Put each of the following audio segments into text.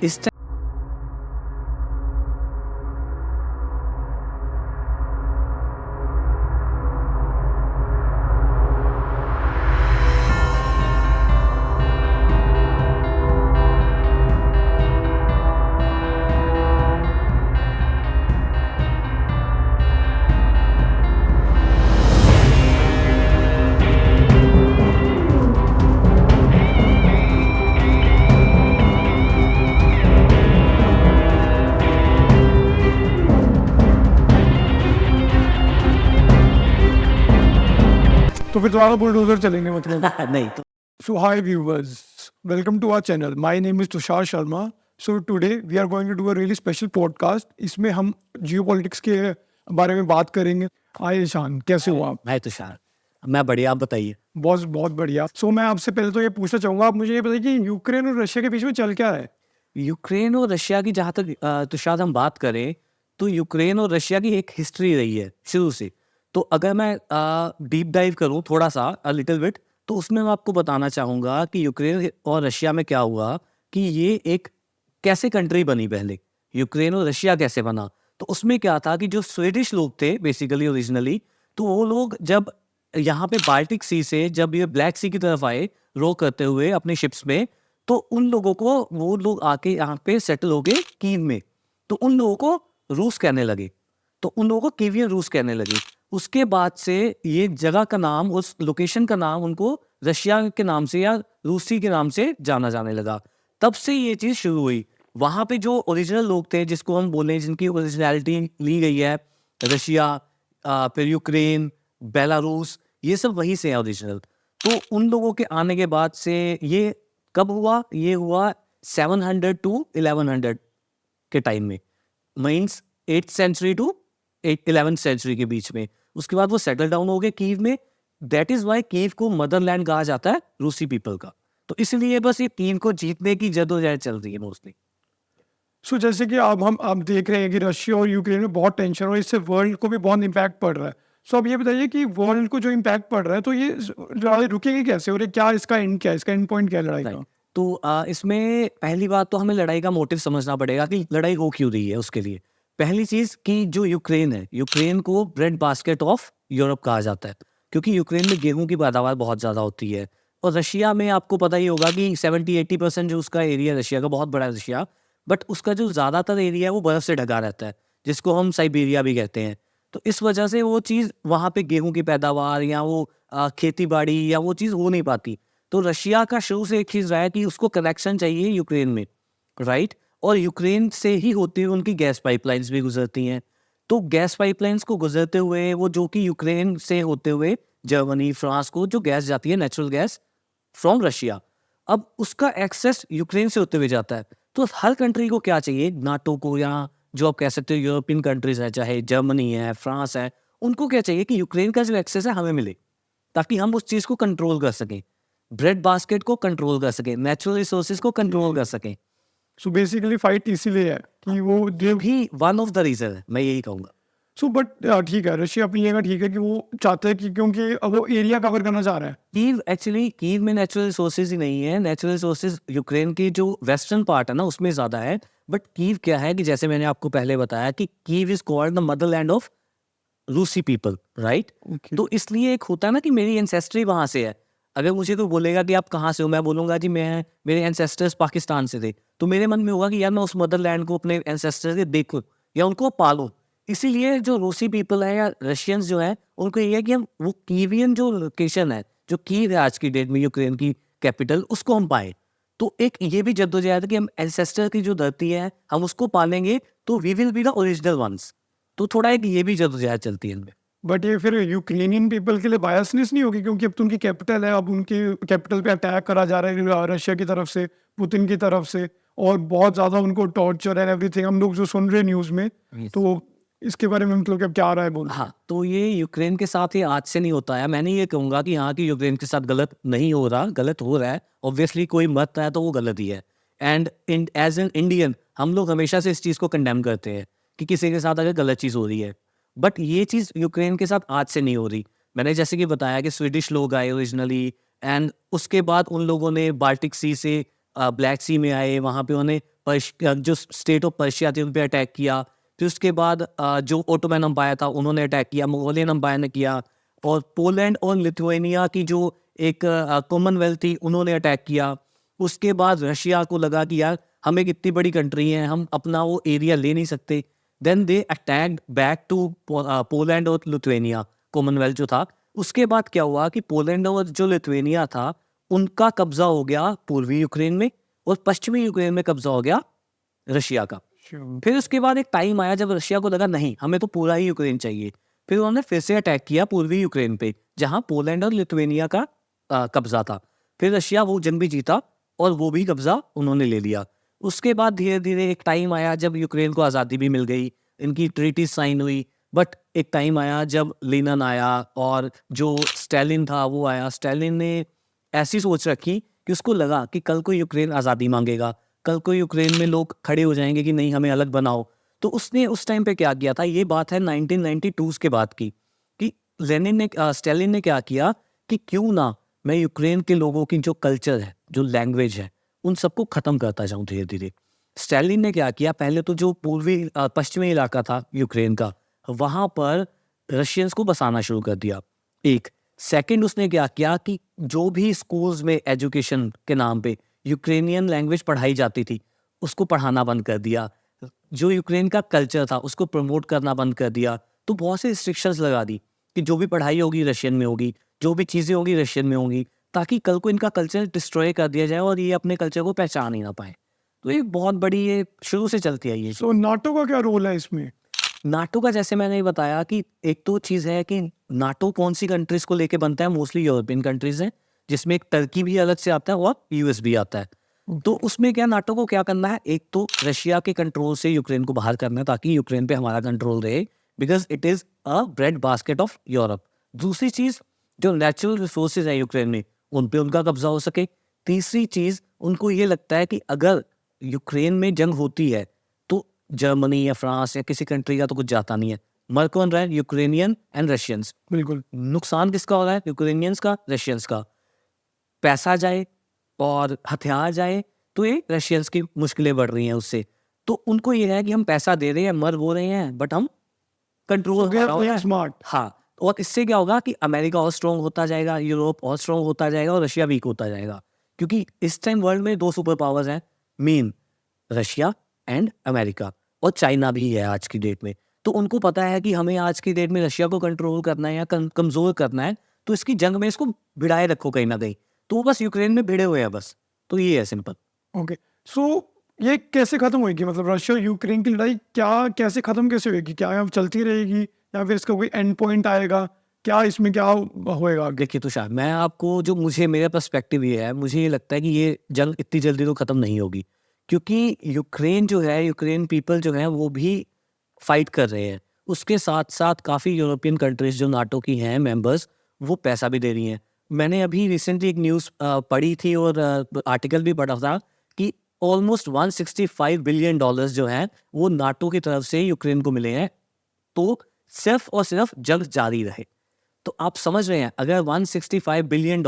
इस तो फिर दोबारा बुलडोजर चलेंगे मतलब. नहीं तो So hi viewers, welcome to our channel. My name is Tushar Sharma. So today we are going to do a really special podcast. इसमें हम जियोपॉलिटिक्स के बारे में बात करेंगे. हाय ईशान, कैसे हो आप? मैं तुषार, मैं बढ़िया, आप बताइए। बहुत बहुत बढ़िया. सो मैं आपसे पहले तो ये पूछना चाहूँगा, आप मुझे ये बताइए कि यूक्रेन और रशिया के बीच में चल क्या है? यूक्रेन और रशिया की जहाँ तक तुषार हम बात करें, तो यूक्रेन और रशिया की एक हिस्ट्री रही है शुरू से। तो अगर मैं डीप डाइव करूँ थोड़ा सा लिटिल बिट, तो उसमें मैं आपको बताना चाहूँगा कि यूक्रेन और रशिया में क्या हुआ कि ये एक कैसे कंट्री बनी पहले, यूक्रेन और रशिया कैसे बना। तो उसमें क्या था कि जो स्वीडिश लोग थे बेसिकली ओरिजिनली, तो वो लोग जब यहाँ पे बाल्टिक सी से जब ये ब्लैक सी की तरफ आए रो करते हुए अपने शिप्स में, तो उन लोगों को वो लोग आके यहाँ पे सेटल हो गए कीव में। तो उन लोगों को रूस कहने लगे, तो उन लोगों को कीवियन रूस कहने लगे। उसके बाद से ये जगह का नाम, उस लोकेशन का नाम उनको रशिया के नाम से या रूसी के नाम से जाना जाने लगा। तब से ये चीज़ शुरू हुई। वहाँ पे जो ओरिजिनल लोग थे जिसको हम बोलें, जिनकी ओरिजिनलिटी ली गई है, रशिया, फिर यूक्रेन, बेलारूस, ये सब वहीं से है ओरिजिनल। तो उन लोगों के आने के बाद से ये कब हुआ? ये हुआ 700 टू 1100 के टाइम में, means 8th century to 11th century के बीच में। उसके बाद वो सेटल डाउन हो गए कीव में। दैट इज वाई कीव को मदरलैंड कहा जाता है रूसी पीपल का। तो इसलिए बस ये कीव को जीतने की जद्दोजहद चल रही है मोस्टली। सो जैसे कि अब हम देख रहे हैं कि रशिया और यूक्रेन में बहुत टेंशन है और इससे वर्ल्ड को भी बहुत इम्पैक्ट पड़ रहा है. सो अब ये बताइए कि वर्ल्ड को जो इम्पैक्ट पड़ रहा है, तो ये लड़ाई रुकेगी कैसे और ये क्या इसका एंड क्या है, इसका एंड पॉइंट क्या है लड़ाई का? तो इसमें पहली बात तो हमें लड़ाई का मोटिव समझना पड़ेगा कि लड़ाई हो क्यों रही है। उसके लिए पहली चीज कि जो यूक्रेन है, यूक्रेन को ब्रेड बास्केट ऑफ यूरोप कहा जाता है, क्योंकि यूक्रेन में गेहूं की पैदावार बहुत ज़्यादा होती है। और रशिया में आपको पता ही होगा कि 70-80% जो उसका एरिया है रशिया का, बहुत बड़ा है रशिया, बट उसका जो ज़्यादातर एरिया है वो बर्फ़ से ढका रहता है, जिसको हम साइबेरिया भी कहते हैं। तो इस वजह से वो चीज़ वहाँ पे गेहूं की पैदावार या वो खेती बाड़ी या वो चीज़ हो नहीं पाती। तो रशिया का शुरू से एक चीज़ रहा है कि उसको कनेक्शन चाहिए यूक्रेन में, राइट? और यूक्रेन से ही होती हुई उनकी गैस पाइपलाइंस भी गुजरती हैं। तो गैस पाइपलाइंस को गुजरते हुए वो जो कि यूक्रेन से होते हुए जर्मनी, फ्रांस को जो गैस जाती है, नेचुरल गैस फ्रॉम रशिया, अब उसका एक्सेस यूक्रेन से होते हुए जाता है। तो हर कंट्री को क्या चाहिए, नाटो को या जो आप कह सकते हो यूरोपियन कंट्रीज है, चाहे जर्मनी है, फ्रांस है, उनको क्या चाहिए कि यूक्रेन का जो एक्सेस है हमें मिले, ताकि हम उस चीज़ को कंट्रोल कर सकें, ब्रेड बास्केट को कंट्रोल कर सकें, नेचुरल रिसोर्सेज को कंट्रोल कर सकें। सो बेसिकली फाइट इसीलिए है कि वो ये भी वन ऑफ द रीजन है, मैं यही कहूँगा। सो बट ठीक है, रशिया अपनी जगह ठीक है कि वो चाहता है कि क्योंकि अब वो एरिया कवर करना चाह रहा है. कीव में नेचुरल रिसोर्सेज ही नहीं है। नेचुरल रिसोर्सेज यूक्रेन की जो वेस्टर्न पार्ट है ना उसमें ज़्यादा है। बट कीव क्या है कि जैसे मैंने आपको पहले बताया कि Kyiv is called the Motherland of रूसी पीपल, राइट? Okay. तो इसलिए एक होता है ना कि मेरी एंसेस्ट्री वहाँ से है। अगर मुझे कोई बोलेगा कि आप कहाँ से हो, मैं बोलूँगा जी मैं, मेरे एंसेस्टर्स पाकिस्तान से थे, तो मेरे मन में होगा कि यार मैं उस मदरलैंड को अपने एंसेस्टर्स के देखूँ या उनको पालूँ। इसीलिए जो रूसी पीपल है या रशियंस जो है, उनको ये है कि हम वो कीवियन जो लोकेशन है, जो कीव है आज की डेट में यूक्रेन की कैपिटल, उसको हम पाएँ। तो एक ये भी जद्दोजहद है कि हम एंसेस्टर की जो धरती है हम उसको पालेंगे, तो we will be the original ones. तो थोड़ा एक ये भी जद्दोजहद चलती है इनमें। बट ये फिर यूक्रेनियन पीपल के लिए बायसनेस नहीं होगी, क्योंकि अब तो उनकी कैपिटल है, अब उनकी कैपिटल पे अटैक करा जा रहा है रशिया की तरफ से, पुतिन की तरफ से, और बहुत ज़्यादा उनको टॉर्चर एंड एवरीथिंग हम लोग जो सुन रहे हैं न्यूज़ में. तो इसके बारे में मतलब कि अब क्या आ रहा है बोल. हाँ, तो ये यूक्रेन के साथ ये आज से नहीं होता है। मैंने ये कहूँगा कि हाँ, कि यूक्रेन के साथ गलत नहीं हो रहा, गलत हो रहा है। ऑब्वियसली कोई मत है तो वो गलत ही है। एंड एज एन इंडियन हम लोग हमेशा से इस चीज़ को कंडेम करते हैं कि किसी के साथ अगर गलत चीज़ हो रही है। बट ये चीज़ यूक्रेन के साथ आज से नहीं हो रही। मैंने जैसे कि बताया कि स्वीडिश लोग आए ओरिजिनली, एंड उसके बाद उन लोगों ने बाल्टिक सी से ब्लैक सी में आए, वहाँ पे उन्होंने जो स्टेट ऑफ पर्शिया थी उन पे अटैक किया। फिर उसके बाद जो ओटोमन अम्पायर था उन्होंने अटैक किया, मंगोलियन अम्पायर ने किया, और पोलैंड और लिथुआनिया की जो एक कॉमनवेल्थ थी उन्होंने अटैक किया। उसके बाद रशिया को लगा कि यार हम एक इतनी बड़ी कंट्री है, हम अपना वो एरिया ले नहीं सकते। Then they attacked back to Poland और लिथुआनिया, कॉमनवेल्थ जो था। उसके बाद क्या हुआ कि पोलैंड और जो लिथुआनिया था उनका कब्जा हो गया पूर्वी यूक्रेन में, और पश्चिमी यूक्रेन में कब्जा हो गया रशिया का। फिर उसके बाद एक टाइम आया जब रशिया को लगा नहीं, हमें तो पूरा ही यूक्रेन चाहिए। फिर उन्होंने फिर से अटैक किया पूर्वी यूक्रेन पे, जहां पोलैंड और लिथुआनिया का कब्जा था। फिर रशिया वो जंग भी जीता और वो भी कब्जा उन्होंने ले लिया। उसके बाद धीरे धीरे एक टाइम आया जब यूक्रेन को आज़ादी भी मिल गई, इनकी ट्रीटी साइन हुई। बट एक टाइम आया जब लेनिन आया और जो स्टालिन था वो आया। स्टालिन ने ऐसी सोच रखी कि उसको लगा कि कल को यूक्रेन आज़ादी मांगेगा, कल को यूक्रेन में लोग खड़े हो जाएंगे कि नहीं हमें अलग बनाओ। तो उसने उस टाइम पे क्या किया था, ये बात है 1992 के बाद की, कि स्टालिन ने क्या किया कि क्यों ना मैं यूक्रेन के लोगों की जो कल्चर है, जो लैंग्वेज है, उन सबको ख़त्म करता जाऊं धीरे धीरे। स्टालिन ने क्या किया, पहले तो जो पश्चिमी इलाका था यूक्रेन का, वहाँ पर रशियंस को बसाना शुरू कर दिया। एक सेकंड उसने क्या किया कि जो भी स्कूल्स में एजुकेशन के नाम पे यूक्रेनियन लैंग्वेज पढ़ाई जाती थी उसको पढ़ाना बंद कर दिया। जो यूक्रेन का कल्चर था उसको प्रमोट करना बंद कर दिया। तो बहुत से रिस्ट्रिक्शंस लगा दी कि जो भी पढ़ाई होगी रशियन में होगी, जो भी चीज़ें होगी रशियन में होंगी, ताकि कल को इनका कल्चर डिस्ट्रॉय कर दिया जाए और ये अपने कल्चर को पहचान ही ना पाए। तो ये बहुत बड़ी, ये शुरू से चलती आई है। सो नाटो का क्या रोल है इसमें? नाटो का जैसे मैंने बताया कि एक तो चीज़ है कि नाटो कौन सी कंट्रीज को लेके बनता है, मोस्टली यूरोपियन कंट्रीज हैं, जिसमें एक टर्की भी अलग से आता है और यूएस भी आता है। तो उसमें क्या नाटो को क्या करना है, एक तो रशिया के कंट्रोल से यूक्रेन को बाहर करना है ताकि यूक्रेन पे हमारा कंट्रोल रहे, because it is a bread basket of Europe. दूसरी चीज़, जो नेचुरल रिसोर्सेज है यूक्रेन में उन पे उनका कब्जा हो सके। तीसरी चीज़, उनको ये लगता है कि अगर यूक्रेन में जंग होती है तो जर्मनी या फ्रांस या किसी कंट्री का तो कुछ जाता नहीं है, मर कौन रहा है, यूक्रेनियन एंड रशियंस। बिल्कुल। नुकसान किसका हो रहा है, यूक्रेनियंस का, रशियंस का। पैसा जाए और हथियार जाए तो ये रशियंस की मुश्किलें बढ़ रही हैं उससे। तो उनको ये है कि हम पैसा दे रहे हैं, मर वो रहे हैं, बट हम कंट्रोल स्मार्ट। हाँ। और इससे क्या होगा कि अमेरिका और स्ट्रॉन्ग होता जाएगा, यूरोप और स्ट्रॉन्ग होता जाएगा और रशिया वीक होता जाएगा। क्योंकि इस टाइम वर्ल्ड में दो सुपर पावर्स हैं मेन, रशिया एंड अमेरिका, और चाइना भी है आज की डेट में। तो उनको पता है कि हमें आज की डेट में रशिया को कंट्रोल करना है या कमज़ोर करना है, तो इसकी जंग में इसको भिड़ाए रखो कहीं ना कहीं। तो वो बस यूक्रेन में भिड़े हुए हैं बस। तो ये है सिंपल। ओके, सो ये कैसे खत्म होएगी? मतलब रशिया यूक्रेन की लड़ाई क्या कैसे खत्म कैसे होएगी? क्या अब चलती रहेगी या फिर इसका कोई एंड पॉइंट आएगा? क्या इसमें क्या होएगा आगे? देखिए तुषार, मैं आपको जो मुझे मेरा पर्सपेक्टिव ये है, मुझे ये लगता है कि ये जंग इतनी जल्दी तो ख़त्म नहीं होगी, क्योंकि यूक्रेन जो है, यूक्रेन पीपल जो हैं वो भी फाइट कर रहे हैं। उसके साथ साथ काफ़ी यूरोपियन कंट्रीज जो नाटो की हैं मेंबर्स, वो पैसा भी दे रही हैं। मैंने अभी रिसेंटली एक न्यूज़ पढ़ी थी और आर्टिकल भी पढ़ा था कि ऑलमोस्ट $165 बिलियन जो हैं वो नाटो की तरफ से यूक्रेन को मिले हैं, तो सिर्फ और सिर्फ जंग जारी रहे। तो आप समझ रहे हैं, अगर $165 बिलियन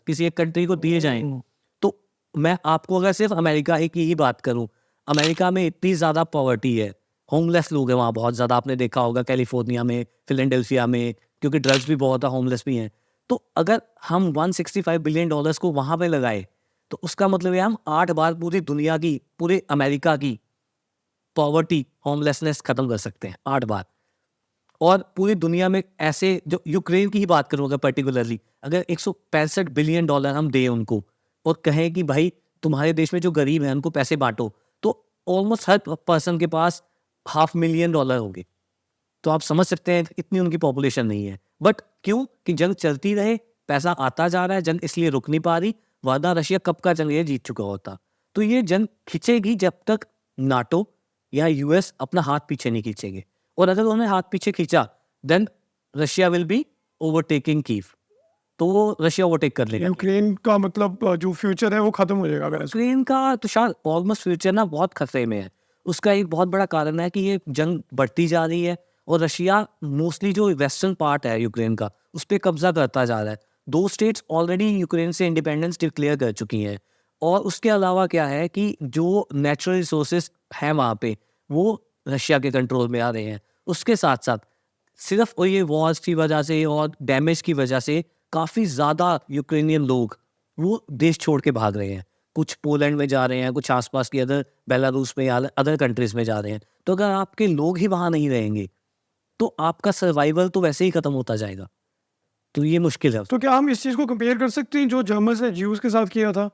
किसी एक कंट्री को दिए जाएं, तो मैं आपको अगर सिर्फ अमेरिका ही की ही बात करूं, अमेरिका में इतनी ज़्यादा पॉवर्टी है, होमलेस लोग हैं वहाँ बहुत ज़्यादा, आपने देखा होगा कैलिफोर्निया में, फिलाडेल्फिया में, क्योंकि ड्रग्स भी बहुत है, होमलेस भी हैं। तो अगर हम $165 बिलियन को वहाँ पे लगाए, तो उसका मतलब है हम 8 बार पूरी दुनिया की, पूरे अमेरिका की पॉवर्टी, होमलेसनेस खत्म कर सकते हैं 8 बार। और पूरी दुनिया में ऐसे, जो यूक्रेन की ही बात करूँ अगर पर्टिकुलरली, अगर $165 बिलियन हम दें उनको और कहें कि भाई तुम्हारे देश में जो गरीब हैं उनको पैसे बांटो, तो ऑलमोस्ट हर पर्सन के पास $500,000 होंगे। तो आप समझ सकते हैं इतनी उनकी पॉपुलेशन नहीं है। बट क्यों कि जंग चलती रहे, पैसा आता जा रहा है, जंग इसलिए रुक नहीं पा रही, वरना रशिया कब का जंग ये जीत चुका होता। तो ये जंग खिंचेगी जब तक नाटो या यूएस अपना हाथ पीछे नहीं खींचेंगे, और अगर उन्होंने हाथ पीछे खींचा then Russia will be overtaking Kyiv, तो वो रशिया ओवरटेक कर लेगा। यूक्रेन का मतलब जो फ्यूचर है वो खत्म हो जाएगा अगर ऐसा। यूक्रेन का तो शायद ऑलमोस्ट फ्यूचर ना बहुत खतरे में है। उसका एक बहुत बड़ा कारण है कि ये जंग बढ़ती जा रही है और रशिया मोस्टली जो वेस्टर्न पार्ट है यूक्रेन का उस पर कब्जा करता जा रहा है। 2 स्टेट्स ऑलरेडी यूक्रेन से इंडिपेंडेंस डिक्लेयर कर चुकी हैं और उसके अलावा क्या है कि जो नेचुरल रिसोर्सेज हैं वहाँ पे वो रशिया के कंट्रोल में आ रहे हैं। उसके साथ साथ सिर्फ वो ये वॉर्स की वजह से और डैमेज की वजह से काफ़ी ज़्यादा यूक्रेनियन लोग वो देश छोड़ के भाग रहे हैं। कुछ पोलैंड में जा रहे हैं, कुछ आसपास की अदर बेलारूस में या अदर कंट्रीज़ में जा रहे हैं। तो अगर आपके लोग ही वहाँ नहीं रहेंगे तो आपका सर्वाइवल तो वैसे ही ख़त्म होता जाएगा। तो ये मुश्किल है। तो क्या हम इस चीज़ को कंपेयर कर सकते हैं जो जर्मन्स ने ज्यूज के साथ किया था?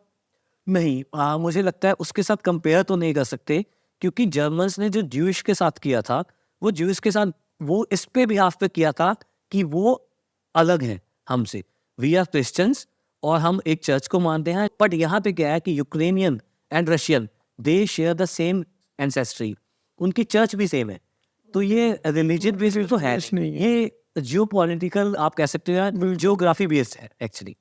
नहीं, मुझे लगता है उसके साथ कंपेयर तो नहीं कर सकते, क्योंकि जर्मन्स ने जो ज्यूइश के साथ किया था, वो ज्यूइश के साथ वो इस पे बिहाफ पे किया था कि वो अलग हैं हमसे। वी आर क्रिश्चियंस और हम एक चर्च को मानते हैं, बट यहाँ पे क्या है कि Ukrainian and Russian they share the same ancestry, उनकी चर्च भी सेम है। तो ये रिलीजन बेस्ड तो है नहीं है। ये जियोपॉलिटिकल आप कह सकते हो, जियोग्राफी बेस्ड है एक्चुअली।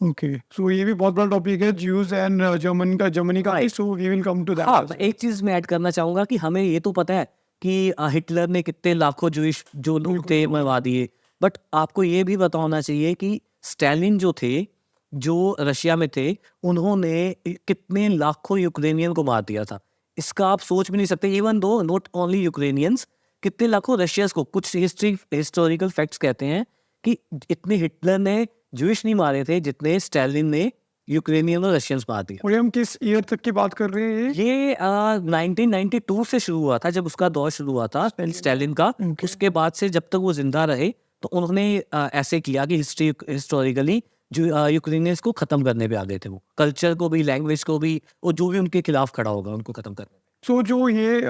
ओके, सो ये भी बहुत बड़ा टॉपिक है, ज्यूज एंड जर्मनी का, Right. So we will come to हाँ, दैट। मैं एक चीज मैं ऐड करना चाहूंगा कि हमें ये तो पता है कि हिटलर ने कितने लाखों जूइश जो लोग थे मरवा दिए, बट आपको ये भी पता होना चाहिए कि स्टालिन जो थे, जो रशिया में थे, उन्होंने कितने लाखों यूक्रेनियन को मार दिया था। इसका आप सोच भी नहीं सकते। Even though not only Ukrainians, कितने लाखों रशियंस को, कुछ हिस्टोरिकल फैक्ट्स कहते हैं कि इतने हिटलर ने जूइश नहीं मारे थे जितने स्टालिन ने यूक्रेनियन और रशियंस मार दिया। और ये हम किस ईयर तक की बात कर रहे हैं? ये 1992 से शुरू हुआ था, जब उसका दौर शुरू हुआ था स्टालिन का। उसके बाद से जब तक वो जिंदा रहे तो उन्होंने ऐसे किया कि हिस्टोरिकली जो यूक्रेनियंस को खत्म करने पे आ गए थे, वो कल्चर को भी, लैंग्वेज को भी, और जो भी उनके खिलाफ खड़ा होगा उनको खत्म करने। सो जो ये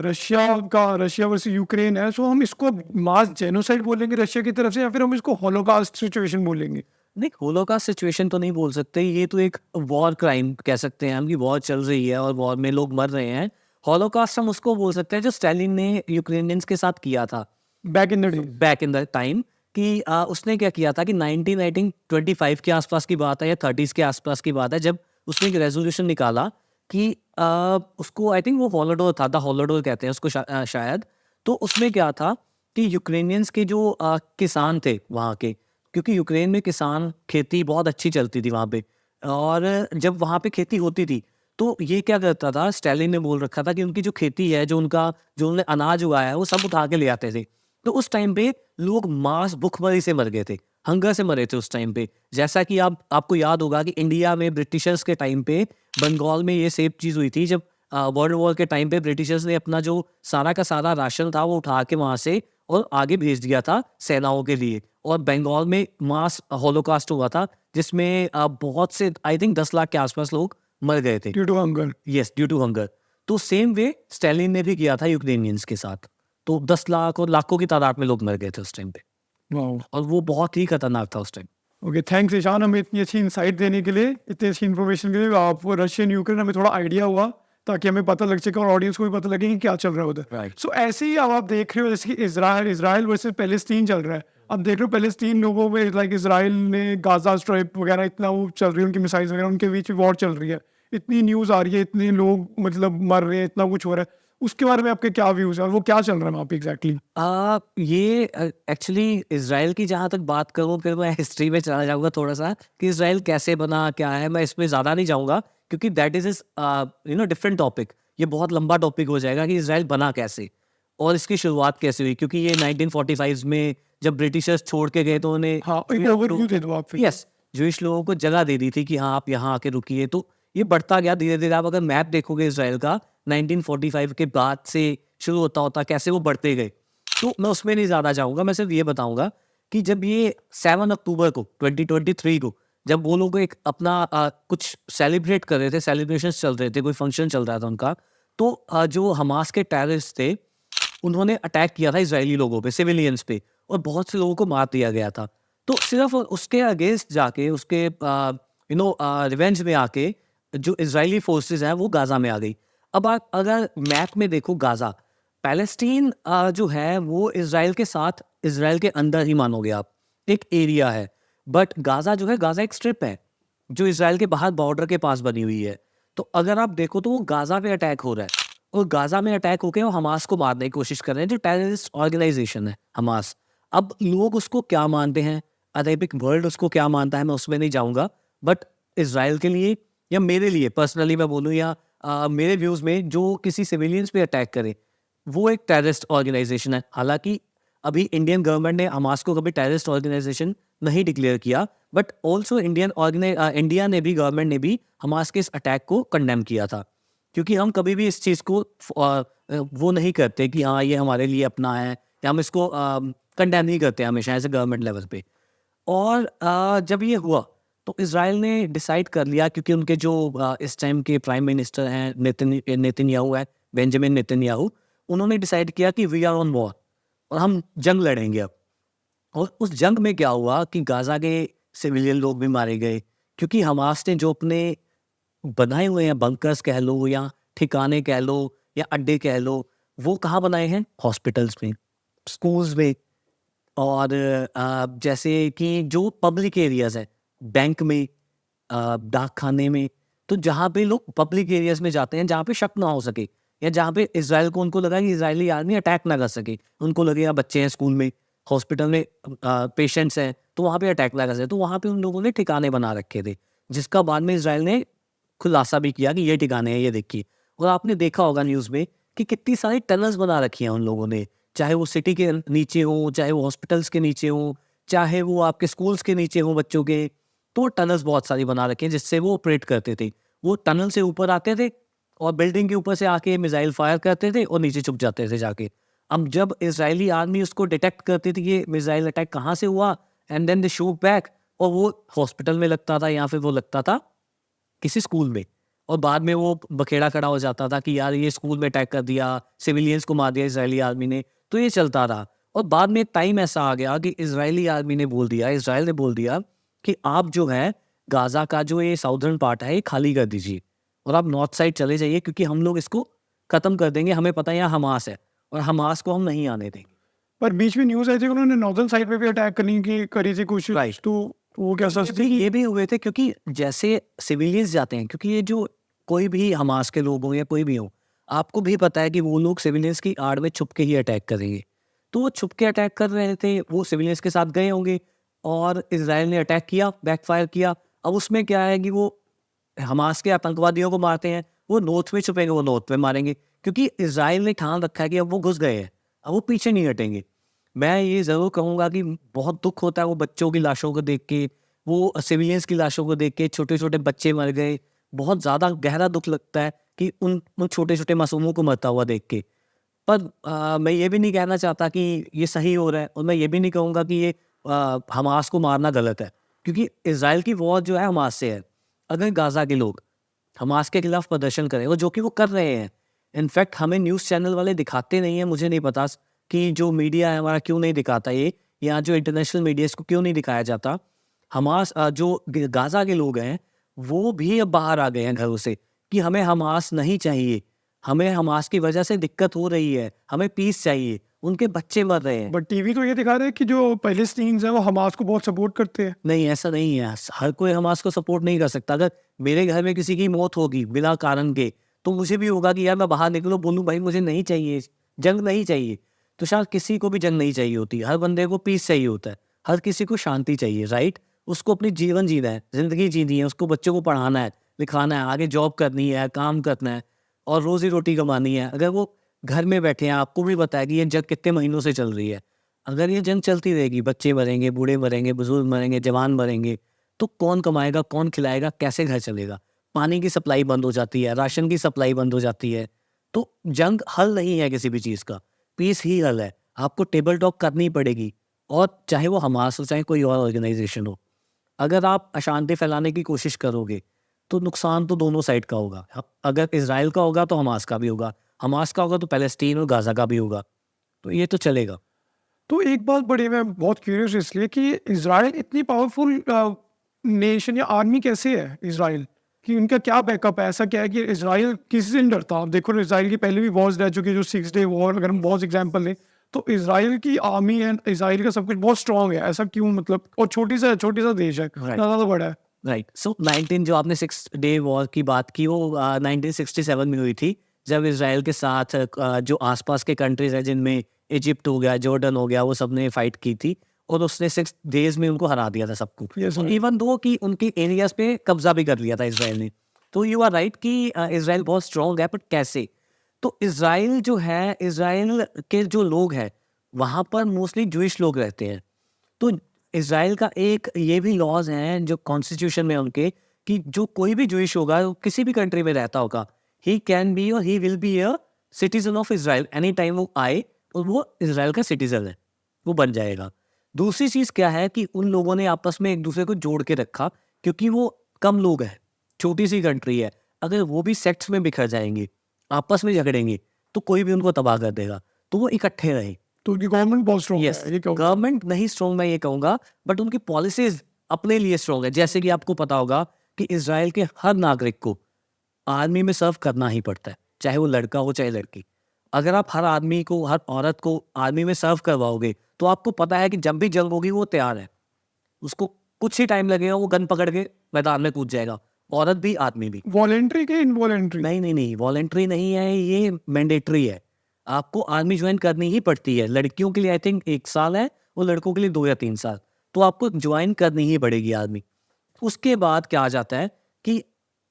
रशिया वर्सेस यूक्रेन है, सो हम इसको मास जेनोसाइड बोलेंगे रशिया की तरफ से, या फिर हम इसको होलोकास्ट सिचुएशन बोलेंगे? नहीं, होलोकास्ट सिचुएशन तो नहीं बोल सकते, ये तो एक वॉर क्राइम कह सकते हैं हम कि वॉर चल रही है और वॉर में लोग मर रहे हैं। हॉलोकास्ट हम उसको बोल सकते हैं जो स्टालिन ने यूक्रेनियंस के साथ किया था back in the day. Back in the time, कि उसने क्या किया था कि 1925 के आसपास की बात है या 30s के आसपास की बात है, जब उसने एक रेजोल्यूशन निकाला कि उसको आई थिंक वो हॉलोडोर था, द हॉलोडोर कहते हैं उसको शायद। तो उसमें क्या था कि यूक्रेनियंस के जो किसान थे वहाँ के, क्योंकि यूक्रेन में किसान खेती बहुत अच्छी चलती थी वहाँ पे, और जब वहाँ पे खेती होती थी तो ये क्या करता था, स्टालिन ने बोल रखा था कि उनकी जो खेती है, जो उन्होंने अनाज उगाया है, वो सब उठा के ले आते थे। तो उस टाइम पे लोग मास भुखमरी से मर गए थे, हंगर से मरे थे उस टाइम पे। जैसा कि आपको याद होगा कि इंडिया में ब्रिटिशर्स के टाइम पे बंगाल में ये सेम चीज़ हुई थी, जब वर्ल्ड वॉर के टाइम पे ब्रिटिशर्स ने अपना जो सारा का सारा राशन था वो उठा के वहाँ से और आगे भेज दिया था सेनाओं के लिए, और बंगाल में मास हॉलोकास्ट हुआ था, जिसमें बहुत से आई थिंक 10 लाख के आसपास लोग मर गए थे। Due to hunger. Yes, due to hunger. तो सेम वे स्टालिन ने भी किया था यूक्रेनियंस के साथ। तो 10 लाख और लाखों की तादाद में लोग मर गए थे उस टाइम पे, वाओ। और वो बहुत ही खतरनाक था उस टाइम। ओके, थैंक्स ईशान हमें इतनी अच्छी इंसाइट देने के लिए, इतनी अच्छी इन्फॉर्मेशन के लिए। आपको रशियन यूक्रेन हमें थोड़ा आइडिया हुआ, ताकि हमें पता लग सके और ऑडियंस को भी पता लगे कि क्या चल रहा है उधर। Right. सो ऐसे ही अब आप देख रहे हो जैसे कि इसराइल वर्सेस पैलेस्टीन चल रहा है। अब देख रहे हो पैलेस्टीन लोगों में, लाइक इसराइल ने गाजा स्ट्राइप वगैरह इतना वो चल रही है, उनकी मिसाइल्स वगैरह, उनके बीच में वॉर चल रही है, इतनी न्यूज़ आ रही है, इतने लोग मतलब मर रहे हैं, इतना कुछ हो रहा है। उसके बारे में आपके क्या व्यूज़ है और वो क्या चल रहा है वहाँ पे एग्जैक्टली? ये एक्चुअली इसराइल की जहाँ तक बात करूँ, फिर मैं हिस्ट्री में चला जाऊँगा थोड़ा सा कि इसराइल कैसे बना, क्या है। मैं इसमें ज़्यादा नहीं जाऊँगा क्योंकि दैट इज़ डिफरेंट टॉपिक। ये बहुत लंबा टॉपिक हो जाएगा कि इसराइल बना कैसे और इसकी शुरुआत कैसे हुई, क्योंकि ये 1945 में जब ब्रिटिशर्स छोड़ के गए तो उन्हें हाँ, एक ओवरव्यू दे दो आप फिर। यस जूइश लोगों को जगह दे दी थी कि हाँ आप यहाँ आके रुकिए। तो ये बढ़ता गया धीरे धीरे। आप अगर मैप देखोगे इसराइल का 1945 के बाद से शुरू होता होता कैसे वो बढ़ते गए, तो मैं उसमें नहीं ज़्यादा जाऊँगा। मैं सिर्फ ये बताऊँगा कि जब ये 7 अक्टूबर को 2023 को जब वो लोग एक अपना कुछ सेलिब्रेट कर रहे थे, सेलिब्रेशंस चल रहे थे, कोई फंक्शन चल रहा था उनका, तो जो हमास के टेररिस्ट थे उन्होंने अटैक किया था इजरायली लोगों पे, सिविलियंस पे, और बहुत से लोगों को मार दिया गया था। तो सिर्फ उसके अगेंस्ट जाके, उसके रिवेंज में आके जो इजरायली फोर्सेस हैं वो गाजा में आ गई। अब आप अगर मैप में देखो गाजा, पैलेस्टीन जो है वो इजराइल के साथ, इजराइल के अंदर ही मानोगे आप, एक एरिया है। बट गाजा जो है, गाजा एक स्ट्रिप है जो इजराइल के बाहर बॉर्डर के पास बनी हुई है। तो अगर आप देखो तो वो गाजा पे अटैक हो रहा है, और गाजा में अटैक होके वो हमास को मारने की कोशिश कर रहे हैं, जो टेररिस्ट ऑर्गेनाइजेशन है हमास। अब लोग उसको क्या मानते हैं, अरेबिक वर्ल्ड उसको क्या मानता है, मैं उसमें नहीं जाऊंगा। बट इजराइल के लिए या मेरे लिए पर्सनली मैं बोलूँ, या मेरे व्यूज़ में जो किसी सिविलियंस पे अटैक करे, वो एक टेररिस्ट ऑर्गेनाइजेशन है। हालांकि अभी इंडियन गवर्नमेंट ने हमास को कभी टेररिस्ट ऑर्गेनाइजेशन नहीं डिक्लेयर किया, बट ऑल्सो इंडिया ने भी, गवर्नमेंट ने भी हमास के इस अटैक को कंडेम किया था, क्योंकि हम कभी भी इस चीज़ को वो नहीं करते कि हाँ ये हमारे लिए अपना है, या हम इसको कंडेम नहीं करते हमेशा ऐसे गवर्नमेंट लेवल पे। और जब ये हुआ तो इज़राइल ने डिसाइड कर लिया, क्योंकि उनके जो इस टाइम के प्राइम मिनिस्टर हैं नेतन्याहू है, बेंजामिन नेतन्याहू, उन्होंने डिसाइड किया कि वी आर ऑन वॉर और हम जंग लड़ेंगे अब। और उस जंग में क्या हुआ कि गाज़ा के सिविलियन लोग भी मारे गए, क्योंकि हमास ने जो अपने बनाए हुए हैं बंकर्स कह लो, या ठिकाने कह लो, या अड्डे कह लो, वो कहाँ बनाए हैं? हॉस्पिटल्स में, स्कूल्स में, और जैसे कि जो पब्लिक एरियाज़ है, बैंक में, डाक खाने में, तो जहाँ पे लोग पब्लिक एरियाज़ में जाते हैं, जहाँ पे शक ना हो सके, या जहाँ पे इज़राइल को, उनको लगा कि इज़राइली आर्मी अटैक ना कर सके, उनको लगे या बच्चे हैं स्कूल में, हॉस्पिटल में पेशेंट्स हैं, तो वहाँ पे अटैक ना कर सके, तो वहाँ पे उन लोगों ने ठिकाने बना रखे थे, जिसका बाद में इज़राइल ने खुलासा भी किया कि ये ठिकाने हैं, ये देखिए। और आपने देखा होगा न्यूज़ में कि कितनी सारी टनल्स बना रखी हैं उन लोगों ने, चाहे वो सिटी के नीचे हो, चाहे वो हॉस्पिटल्स के नीचे हो, चाहे वो आपके स्कूल्स के नीचे हो बच्चों के, तो टनल्स बहुत सारी बना रखी हैं जिससे वो ऑपरेट करते थे। वो टनल से ऊपर आते थे और बिल्डिंग के ऊपर से आके मिसाइल फायर करते थे और नीचे छुप जाते थे जाके। अब जब इजरायली आर्मी उसको डिटेक्ट करती थी ये मिसाइल अटैक कहाँ से हुआ, and then they shoot back, और वो हॉस्पिटल में लगता था या फिर वो लगता था किसी स्कूल में, और बाद में वो बखेड़ा खड़ा हो जाता था कि यार ये स्कूल में अटैक कर दिया, सिविलियंस को मार दिया इजरायली आर्मी ने, तो ये चलता रहा। और बाद में एक टाइम ऐसा आ गया कि इजरायली आर्मी ने बोल दिया, इजराइल ने बोल दिया कि आप जो है गाजा का जो ये साउदर्न पार्ट है ये खाली कर दीजिए और आप नॉर्थ साइड चले जाइए, क्योंकि हम लोग इसको ख़त्म कर देंगे, हमें पता है यहाँ हमास है और हमास को हम नहीं आने देंगे। पर बीच में न्यूज़ आई थी कि उन्होंने नॉर्दर्न साइड पे भी अटैक करने की करी थी कोशिश, Right. तो वो क्या सच थी? ये भी हुए थे, क्योंकि जैसे सिविलियंस जाते हैं, क्योंकि ये जो कोई भी हमास के लोग हों या कोई भी हो, आपको भी पता है कि वो लोग सिविलियंस की आड़ में छुप के ही अटैक करेंगे। तो वो छुप के अटैक कर रहे थे, वो सिविलियंस के साथ गए होंगे और इजराइल ने अटैक किया, बैकफायर किया। अब उसमें क्या है कि वो हमास के आतंकवादियों को मारते हैं, वो नॉर्थ में छुपेंगे, वो नॉर्थ में मारेंगे, क्योंकि इजराइल ने ठान रखा है कि अब वो घुस गए हैं, अब वो पीछे नहीं हटेंगे। मैं ये ज़रूर कहूँगा कि बहुत दुख होता है वो बच्चों की लाशों को देख के, वो सिविलियंस की लाशों को देख के, छोटे-छोटे बच्चे मर गए। बहुत ज़्यादा गहरा दुःख लगता है कि उन छोटे-छोटे मासूमों को मरता हुआ देख के। पर मैं ये भी नहीं कहना चाहता कि ये सही हो रहा है, और मैं ये भी नहीं कहूँगा कि ये हमास को मारना गलत है, क्योंकि इज़राइल की वॉर जो है हमास से है। अगर गाज़ा के लोग हमास के खिलाफ प्रदर्शन करें, और जो कि वो कर रहे हैं, इनफैक्ट हमें न्यूज़ चैनल वाले दिखाते नहीं हैं, मुझे नहीं पता कि जो मीडिया है हमारा क्यों नहीं दिखाता ये, या जो इंटरनेशनल मीडिया इसको क्यों नहीं दिखाया जाता। हमास जो गाज़ा के लोग हैं वो भी अब बाहर आ गए हैं घरों से कि हमें हमास नहीं चाहिए, हमें हमास की वजह से दिक्कत हो रही है, हमें पीस चाहिए, उनके बच्चे मर रहे हैं। बट टीवी तो ये दिखा रहे हैं कि जो पैलेस्टीन्स हैं वो हमास को बहुत सपोर्ट करते हैं। नहीं, ऐसा नहीं है, हर कोई हमास को सपोर्ट नहीं कर सकता। अगर मेरे घर में किसी की मौत होगी बिना कारण के, तो मुझे भी होगा कि यार मैं बाहर निकलूँ, बोलूँ भाई मुझे नहीं चाहिए, जंग नहीं चाहिए। तो शायद किसी को भी जंग नहीं चाहिए होती, हर बंदे को पीस चाहिए होता है, हर किसी को शांति चाहिए, राइट? उसको अपनी जीवन जीना है, ज़िंदगी जीनी है, उसको बच्चों को पढ़ाना है, लिखाना है, आगे जॉब करनी है, काम करना है और रोज़ी-रोटी कमानी है। अगर वो घर में बैठे हैं, आपको भी पता है कि ये जंग कितने महीनों से चल रही है। अगर ये जंग चलती रहेगी, बच्चे मरेंगे, बूढ़े मरेंगे, बुजुर्ग मरेंगे, जवान मरेंगे, तो कौन कमाएगा, कौन खिलाएगा, कैसे घर चलेगा? पानी की सप्लाई बंद हो जाती है, राशन की सप्लाई बंद हो जाती है। तो जंग हल नहीं है किसी भी चीज़ का, पीस ही हल है। आपको टेबल टॉक करनी पड़ेगी, और चाहे वो हमास हो, चाहे कोई और ऑर्गेनाइजेशन हो। अगर आप अशांति फैलाने की कोशिश करोगे, तो नुकसान तो दोनों साइड का होगा। अगर इज़राइल का होगा, तो हमास का भी होगा। हमास का होगा, तो पैलेस्टीन और गाज़ा का भी होगा। तो ये तो चलेगा। तो एक बात बड़ी मैं बहुत क्यूरियस इसलिए कि इज़राइल इतनी पावरफुल नेशन या आर्मी कैसे है इज़राइल? कि उनका क्या बैकअप है? ऐसा क्या है कि इज़राइल किसी से नहीं डरता? आप देखो इज़राइल की पहले भी वॉर्स रह चुकी है, जो 6 डे वॉर, अगर हम बहुत एग्जांपल लें, तो इज़राइल की आर्मी एंड इज़राइल का सब कुछ बहुत स्ट्रॉन्ग है। ऐसा क्यों, मतलब? और छोटी-सा देश है, राइट। ज़्यादा तो बड़ा है। राइट, सो 19 जो आपने 6 डे वॉर की बात की, वो 1967 में हुई थी, जब इसराइल के साथ जो आसपास के कंट्रीज हैं, जिनमें इजिप्ट हो गया, जॉर्डन हो गया, वो सब ने फाइट की थी, और उसने 6 डेज में उनको हरा दिया था सबको। यस और सर। इवन दो कि उनकी एरियाज पे कब्जा भी कर लिया था इसराइल ने। तो यू आर राइट कि इसराइल बहुत स्ट्रॉन्ग है, बट कैसे? तो इसराइल जो है, इसराइल के जो लोग हैं वहाँ पर मोस्टली जूइश लोग रहते हैं। तो इसराइल का एक ये भी लॉज हैं जो कॉन्स्टिट्यूशन में उनके, कि जो कोई भी जूइश होगा वो किसी भी कंट्री में रहता होगा, ही कैन बी और he will be a citizen of Israel any time वो आए, और वो इसराइल का सिटीजन है, वो बन जाएगा। दूसरी चीज़ क्या है कि उन लोगों ने आपस में एक दूसरे को जोड़ के रखा, क्योंकि वो कम लोग हैं, छोटी सी कंट्री है। अगर वो भी सेक्ट्स में बिखर जाएंगे, आपस में झगड़ेंगे, तो कोई भी उनको तबाह कर देगा। तो वो इकट्ठे रहे। तो उनकी गवर्नमेंट बहुत स्ट्रॉन्ग यस, है, ये क्या? गवर्नमेंट नहीं स्ट्रॉन्ग मैं ये कहूँगा, बट उनकी पॉलिसीज अपने लिए स्ट्रॉन्ग है। जैसे कि आपको पता होगा कि इसराइल के हर नागरिक को आर्मी में सर्व करना ही पड़ता है, चाहे वो लड़का हो चाहे लड़की। अगर आप हर आदमी को, हर औरत को आर्मी में सर्व करवाओगे, तो आपको पता है कि जब भी जंग होगी वो तैयार है। उसको कुछ ही टाइम लगेगा, वो गन पकड़ के मैदान में कूद जाएगा, औरत भी आदमी भी। वॉलेंट्री के इनवॉलेंट्री? नहीं नहीं नहीं, वॉलेंट्री नहीं है, ये मैंडेटरी है। आपको आर्मी ज्वाइन करनी ही पड़ती है। लड़कियों के लिए आई थिंक 1 साल है, और लड़कों के लिए 2 या 3 साल। तो आपको ज्वाइन करनी ही पड़ेगी आर्मी। उसके बाद क्या आ जाता है कि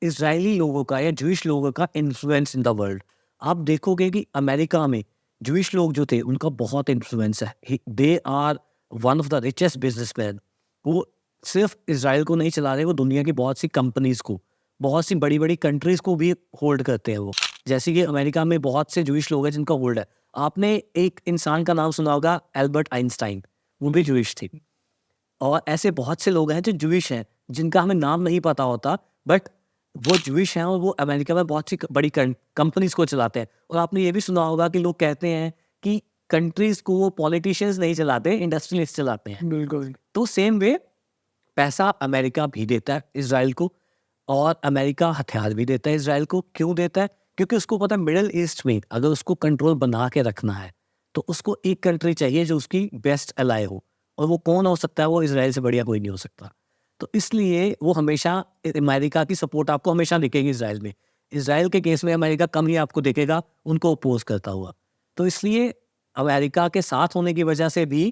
इजरायली लोगों का या जूइश लोगों का इन्फ्लुएंस इन द वर्ल्ड। आप देखोगे कि अमेरिका में जूइश लोग जो थे उनका बहुत इन्फ्लुएंस है। They are one of the richest businessman. वो सिर्फ इसराइल को नहीं चला रहे, वो दुनिया की बहुत सी कंपनीज को, बहुत सी बड़ी बड़ी कंट्रीज को भी होल्ड करते हैं वो। जैसे कि अमेरिका में बहुत से जूइश लोग हैं जिनका होल्ड है। आपने एक इंसान का नाम सुना होगा, एल्बर्ट आइंस्टाइन, वो भी जूइश थे। और ऐसे बहुत से लोग हैं जो जूइश हैं, जिनका हमें नाम नहीं पता होता, बट वो जूइश हैं और वो अमेरिका में बहुत सी बड़ी कंपनीज को चलाते हैं। और आपने ये भी सुना होगा कि लोग कहते हैं कि कंट्रीज को वो पॉलिटिशियंस नहीं चलाते, इंडस्ट्रियलिस्ट चलाते हैं। बिल्कुल। तो सेम वे पैसा अमेरिका भी देता है इसराइल को, और अमेरिका हथियार भी देता है इसराइल को। क्यों देता है? क्योंकि उसको पता है मिडिल ईस्ट में अगर उसको कंट्रोल बना के रखना है, तो उसको एक कंट्री चाहिए जो उसकी बेस्ट अलाय हो। और वो कौन हो सकता है? वो इसराइल से बढ़िया कोई नहीं हो सकता। तो इसलिए वो हमेशा, अमेरिका की सपोर्ट आपको हमेशा दिखेगी इसराइल में। इसराइल के केस में अमेरिका कम ही आपको दिखेगा उनको अपोज करता हुआ। तो इसलिए अमेरिका के साथ होने की वजह से भी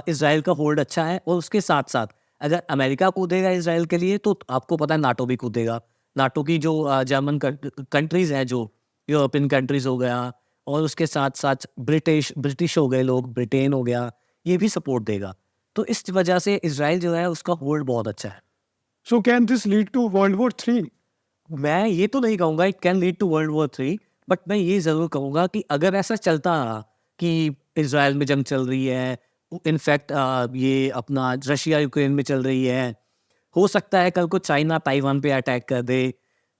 इसराइल का होल्ड अच्छा है। और उसके साथ साथ अगर अमेरिका कूदेगा इसराइल के लिए, तो आपको पता है नाटो भी कूदेगा। नाटो की जो जर्मन कंट्रीज हैं, जो यूरोपियन कंट्रीज हो गया, और उसके साथ साथ ब्रिटिश हो गए लोग, ब्रिटेन हो गया, ये भी सपोर्ट देगा। तो इस वजह से इसराइल जो है उसका होल्ड बहुत अच्छा है। So can this lead to world war 3? मैं ये तो नहीं कहूँगा it can lead to world war 3, but मैं ये ज़रूर कहूँगा कि अगर ऐसा चलता रहा कि इसराइल में जंग चल रही है, इनफैक्ट ये अपना रशिया यूक्रेन में चल रही है, हो सकता है कल को चाइना ताइवान पे अटैक कर दे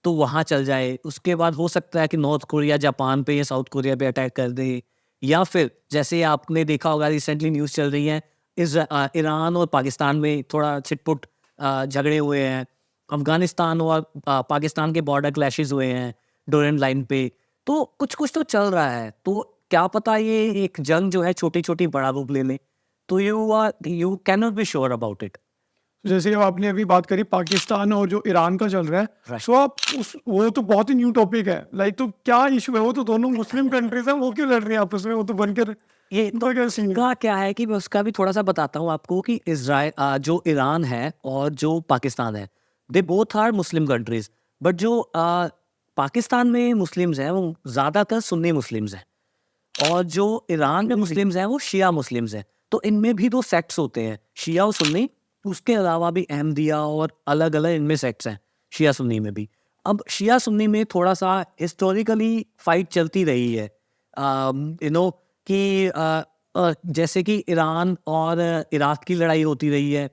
तो वहाँ चल जाए। उसके बाद हो सकता है कि नॉर्थ कोरिया जापान पे या साउथ कोरिया पे अटैक कर दे। या फिर जैसे आपने देखा होगा रिसेंटली न्यूज़ चल रही है, ईरान और पाकिस्तान में थोड़ा छिटपुट झगड़े हुए हैं। अफगानिस्तान और पाकिस्तान के बॉर्डर क्लैशेस हुए हैं डोरेंट लाइन पे। तो कुछ कुछ तो चल रहा है। तो क्या पता ये एक जंग जो है छोटी छोटी बड़ा रूप ले ले। तो you can not be sure about it. जैसे अब आपने अभी बात करी पाकिस्तान और जो ईरान का चल रहा है, Right. सो आप उस, वो तो बहुत ही न्यू टॉपिक है, लाइक तो क्या इशू है? वो तो दोनों मुस्लिम कंट्रीज हैं, वो क्यों लड़ रही है आपस में? वो तो बनकर ये तो क्या सीन है? का क्या है कि मैं उसका भी थोड़ा सा बताता हूँ आपको कि इसराइल जो ईरान है और जो पाकिस्तान है, they both are Muslim countries. But जो पाकिस्तान में मुस्लिम्स हैं वो ज़्यादातर सुन्नी मुस्लिम्स हैं, और जो ईरान में मुस्लिम्स हैं वो शिया मुस्लिम्स हैं। तो इनमें भी 2 सेक्ट्स होते हैं, शिया और सुन्नी। उसके अलावा भी अहमदिया और अलग अलग इनमें सेक्ट्स हैं शिया सुन्नी में भी। अब शिया सुन्नी में थोड़ा सा हिस्टोरिकली फाइट चलती रही है, यू नो कि जैसे कि ईरान और इराक की लड़ाई होती रही है,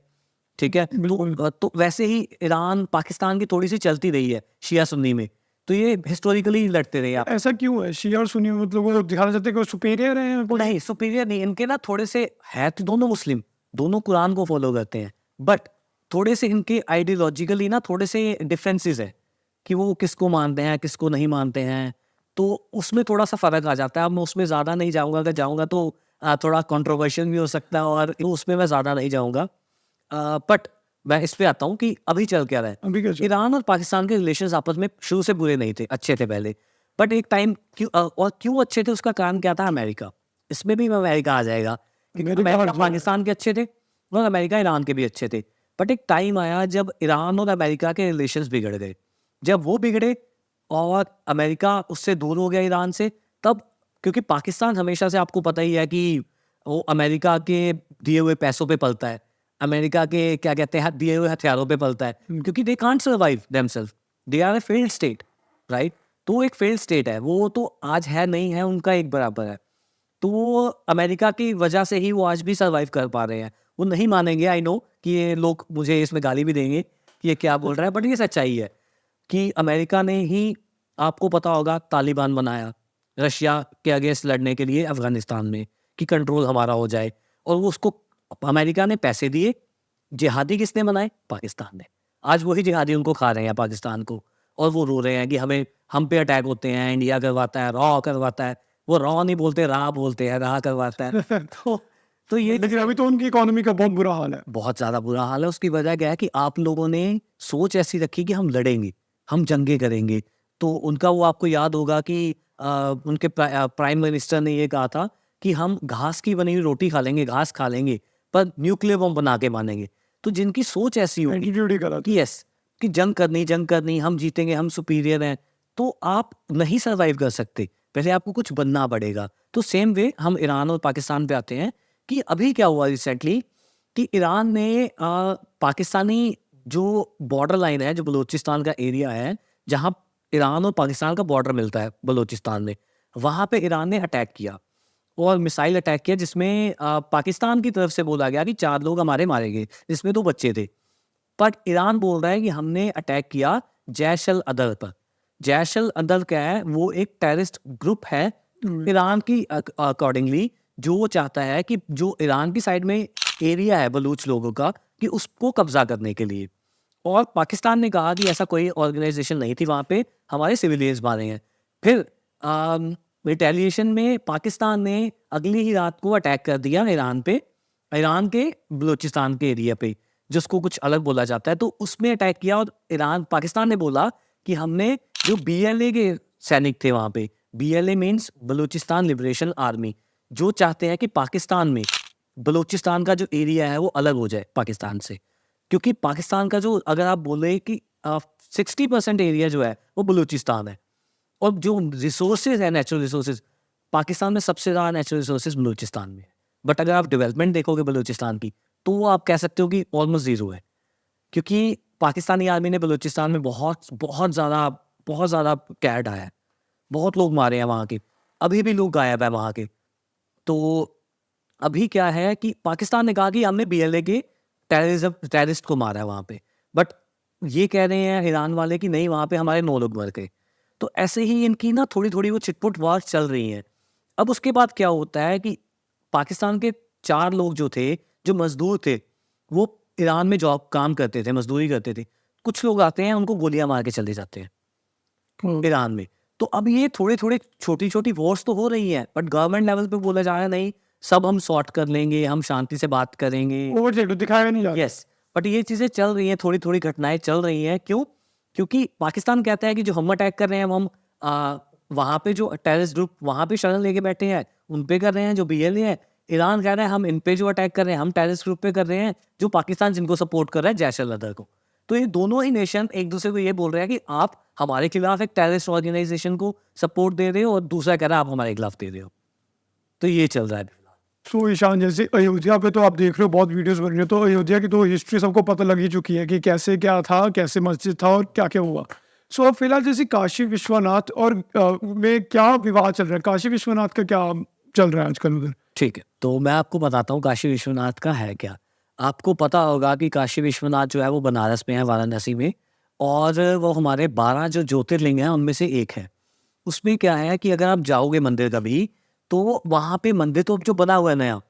ठीक है। तो वैसे ही ईरान पाकिस्तान की थोड़ी सी चलती रही है शिया सुन्नी में। तो ये हिस्टोरिकली लड़ते रहे आप। ऐसा क्यों है? शिया और सुन्नी में मतलब वो दिखाना चाहते हैं कि वो सुपीरियर है? नहीं, सुपीरियर नहीं, इनके ना थोड़े से है तो दोनों मुस्लिम, दोनों कुरान को फॉलो करते हैं, बट थोड़े से इनके आइडियोलॉजिकली ना थोड़े से डिफरेंसेस है कि वो किसको मानते हैं किसको नहीं मानते हैं। तो उसमें थोड़ा सा फर्क आ जाता है। अब मैं उसमें ज़्यादा नहीं जाऊँगा, अगर जाऊँगा तो थोड़ा कंट्रोवर्शियल भी हो सकता है, और तो उसमें मैं ज़्यादा नहीं जाऊँगा। बट मैं इस पे आता हूँ कि अभी चल क्या रहा है। अभी क्या चल- ईरान और पाकिस्तान के रिलेशंस आपस में शुरू से बुरे नहीं थे, अच्छे थे पहले। बट एक टाइम और क्यों अच्छे थे उसका कारण क्या था? अमेरिका। इसमें भी अमेरिका आ जाएगा कि अमेरिका अमेरिका हर पाकिस्तान के अच्छे थे और अमेरिका ईरान के भी अच्छे थे। बट एक टाइम आया जब ईरान और अमेरिका के रिलेशंस बिगड़ गए। जब वो बिगड़े और अमेरिका उससे दूर हो गया ईरान से, तब क्योंकि पाकिस्तान हमेशा से आपको पता ही है कि वो अमेरिका के दिए हुए पैसों पे पलता है, अमेरिका के क्या कहते हैं दिए हुए हथियारों पे पलता है, क्योंकि they can't survive themselves, they are a failed state, right. तो वो एक फेल्ड स्टेट है, वो तो आज है नहीं है उनका एक बराबर है। तो वो अमेरिका की वजह से ही वो आज भी सर्वाइव कर पा रहे हैं। वो नहीं मानेंगे, आई नो कि ये लोग मुझे इसमें गाली भी देंगे कि ये क्या बोल रहा है, बट ये सच्चाई है कि अमेरिका ने ही, आपको पता होगा, तालिबान बनाया रशिया के अगेंस्ट लड़ने के लिए अफगानिस्तान में, कि कंट्रोल हमारा हो जाए, और वो उसको अमेरिका ने पैसे दिए। जिहादी किसने बनाए? पाकिस्तान ने। आज वही जिहादी उनको खा रहे हैं पाकिस्तान को, और वो रो रहे हैं कि हम पे अटैक होते हैं, इंडिया करवाता है, रॉ करवाता है। वो रॉ नहीं बोलते, रा बोलते हैं, रा करवाता है। तो ये लेकिन अभी तो उनकी इकोनॉमी का बहुत बुरा हाल है। बहुत ज़्यादा बुरा हाल है। उसकी वजह क्या है कि आप लोगों ने सोच ऐसी रखी कि हम लड़ेंगे, हम जंगे करेंगे। तो उनका वो आपको याद होगा कि उनके प्राइम मिनिस्टर ने ये कहा था कि हम घास की बनी हुई रोटी खा लेंगे, घास खा लेंगे, पर न्यूक्लियर बम बना के मानेंगे। तो जिनकी सोच ऐसी होगी एटीट्यूड ही गलत है। कि यस, कि जंग करनी, हम जीतेंगे, हम सुपीरियर हैं, तो आप नहीं सर्वाइव कर सकते। पहले आपको कुछ बनना पड़ेगा। तो सेम वे हम ईरान और पाकिस्तान पे आते हैं कि अभी क्या हुआ रिसेंटली कि ईरान ने पाकिस्तानी जो बॉर्डर लाइन है, जो बलूचिस्तान का एरिया है, जहाँ ईरान और पाकिस्तान का बॉर्डर मिलता है बलूचिस्तान में, वहाँ पे ईरान ने अटैक किया और मिसाइल अटैक किया, जिसमें पाकिस्तान की तरफ से बोला गया कि 4 लोग हमारे मारे गए, जिसमें 2 बच्चे थे। बट ईरान बोल रहा है कि हमने अटैक किया जैश अल अदल पर। जैश अल अदल क्या है? वो एक टेररिस्ट ग्रुप है ईरान की अकॉर्डिंगली, जो वो चाहता है कि जो ईरान की साइड में एरिया है बलूच लोगों का, कि उसको कब्जा करने के लिए। और पाकिस्तान ने कहा कि ऐसा कोई ऑर्गेनाइजेशन नहीं थी वहाँ पे, हमारे सिविलियंस मारे हैं। फिर रिटेलिएशन में पाकिस्तान ने अगली ही रात को अटैक कर दिया ईरान पे, ईरान के बलूचिस्तान के एरिया पे, जिसको कुछ अलग बोला जाता है। तो उसमें अटैक किया और पाकिस्तान ने बोला कि हमने, जो बीएलए के सैनिक थे वहाँ पे, BLA means Balochistan liberation army, जो चाहते हैं कि पाकिस्तान में बलूचिस्तान का जो एरिया है वो अलग हो जाए पाकिस्तान से। क्योंकि पाकिस्तान का जो, अगर आप बोले कि 60% एरिया जो है वो बलूचिस्तान है, और जो रिसोर्सेज है, नेचुरल रिसोर्सेज, पाकिस्तान में सबसे ज़्यादा नेचुरल रिसोर्सेज बलूचिस्तान में है। बट अगर आप डेवलपमेंट देखोगे बलूचिस्तान की, तो वो आप कह सकते हो कि ऑलमोस्ट ज़ीरो है, क्योंकि पाकिस्तानी आर्मी ने बलूचिस्तान में बहुत ज़्यादा कैद ढाया है, बहुत लोग मारे हैं वहाँ के, अभी भी लोग गायब है वहाँ के। तो अभी क्या है कि पाकिस्तान ने कहा कि हमने बीएलए के टेररिस्ट को मारा है वहाँ पे, बट ये कह रहे हैं ईरान वाले कि नहीं, वहाँ पे हमारे 9 लोग मर गए। तो ऐसे ही इनकी ना थोड़ी वो चिटपुट वार चल रही है। अब उसके बाद क्या होता है कि पाकिस्तान के 4 लोग जो थे, जो मजदूर थे, वो ईरान में काम करते थे, मजदूरी करते थे। कुछ लोग आते हैं, उनको गोलियां मार के चले जाते हैं ईरान में। तो अब ये थोड़े छोटी वॉर्स तो हो रही हैं, बट गवर्नमेंट लेवल पे बोला जा रहा है नहीं, सब हम सॉर्ट कर लेंगे, हम शांति से बात करेंगे। ओवर दिखाया नहीं जाता। यस, बट ये चीज़ें चल रही हैं, थोड़ी घटनाएं चल रही हैं। क्यों? क्योंकि पाकिस्तान कहता है कि जो हम अटैक कर रहे हैं, हम वहाँ पे जो टेररिस्ट ग्रुप वहाँ पे शरण लेके बैठे हैं, उन पे कर रहे हैं, जो बीएलए है। ईरान कह रहा है हम इन पे जो अटैक कर रहे हैं, हम टेररिस्ट ग्रुप पे कर रहे हैं, जो पाकिस्तान जिनको सपोर्ट कर रहा है, जैश अल अदल को। तो ये दोनों ही नेशन एक दूसरे को ये बोल रहे हैं कि आप हमारे खिलाफ एक टेररिस्ट ऑर्गेनाइजेशन को सपोर्ट दे रहे हो, और दूसरा कह रहा है आप हमारे खिलाफ दे रहे हो। तो ये चल रहा है। तो ईशान, जैसे अयोध्या पे तो आप देख रहे हो बहुत वीडियोस बन रही है, तो अयोध्या की तो हिस्ट्री सबको पता लग ही चुकी है कि कैसे क्या था, कैसे मस्जिद था और क्या क्या हुआ। सो अब फिलहाल जैसे काशी विश्वनाथ और में क्या विवाद चल रहा है, काशी विश्वनाथ का क्या चल रहा है आजकल उधर? ठीक है, तो मैं आपको बताता हूँ काशी विश्वनाथ का है क्या। आपको पता होगा कि काशी विश्वनाथ जो है वो बनारस में है, वाराणसी में, और वो हमारे 12 जो ज्योतिर्लिंग हैं उनमें से एक है। उसमें क्या है कि अगर आप जाओगे मंदिर कभी, तो वहाँ पे मंदिर तो जो बना हुआ है नया,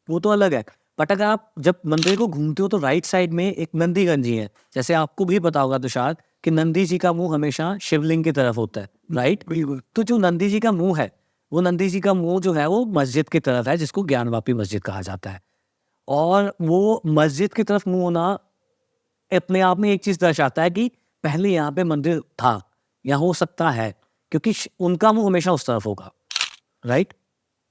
वो तो अलग है, बट अगर आप जब मंदिर को घूमते हो तो राइट साइड में एक नंदीगंज जी है। जैसे आपको भी पता होगा तुषार कि नंदी जी का मुंह हमेशा शिवलिंग की तरफ होता है, राइट। बिल्कुल। तो जो नंदी जी का मुंह है, वो नंदी जी का मुंह जो है वो मस्जिद की तरफ है, जिसको ज्ञानवापी मस्जिद कहा जाता है। और वो मस्जिद की तरफ मुंह होना अपने आप में एक चीज दर्शाता है कि पहले यहाँ पे मंदिर था, या हो सकता है, क्योंकि उनका मुंह हमेशा उस तरफ होगा, राइट।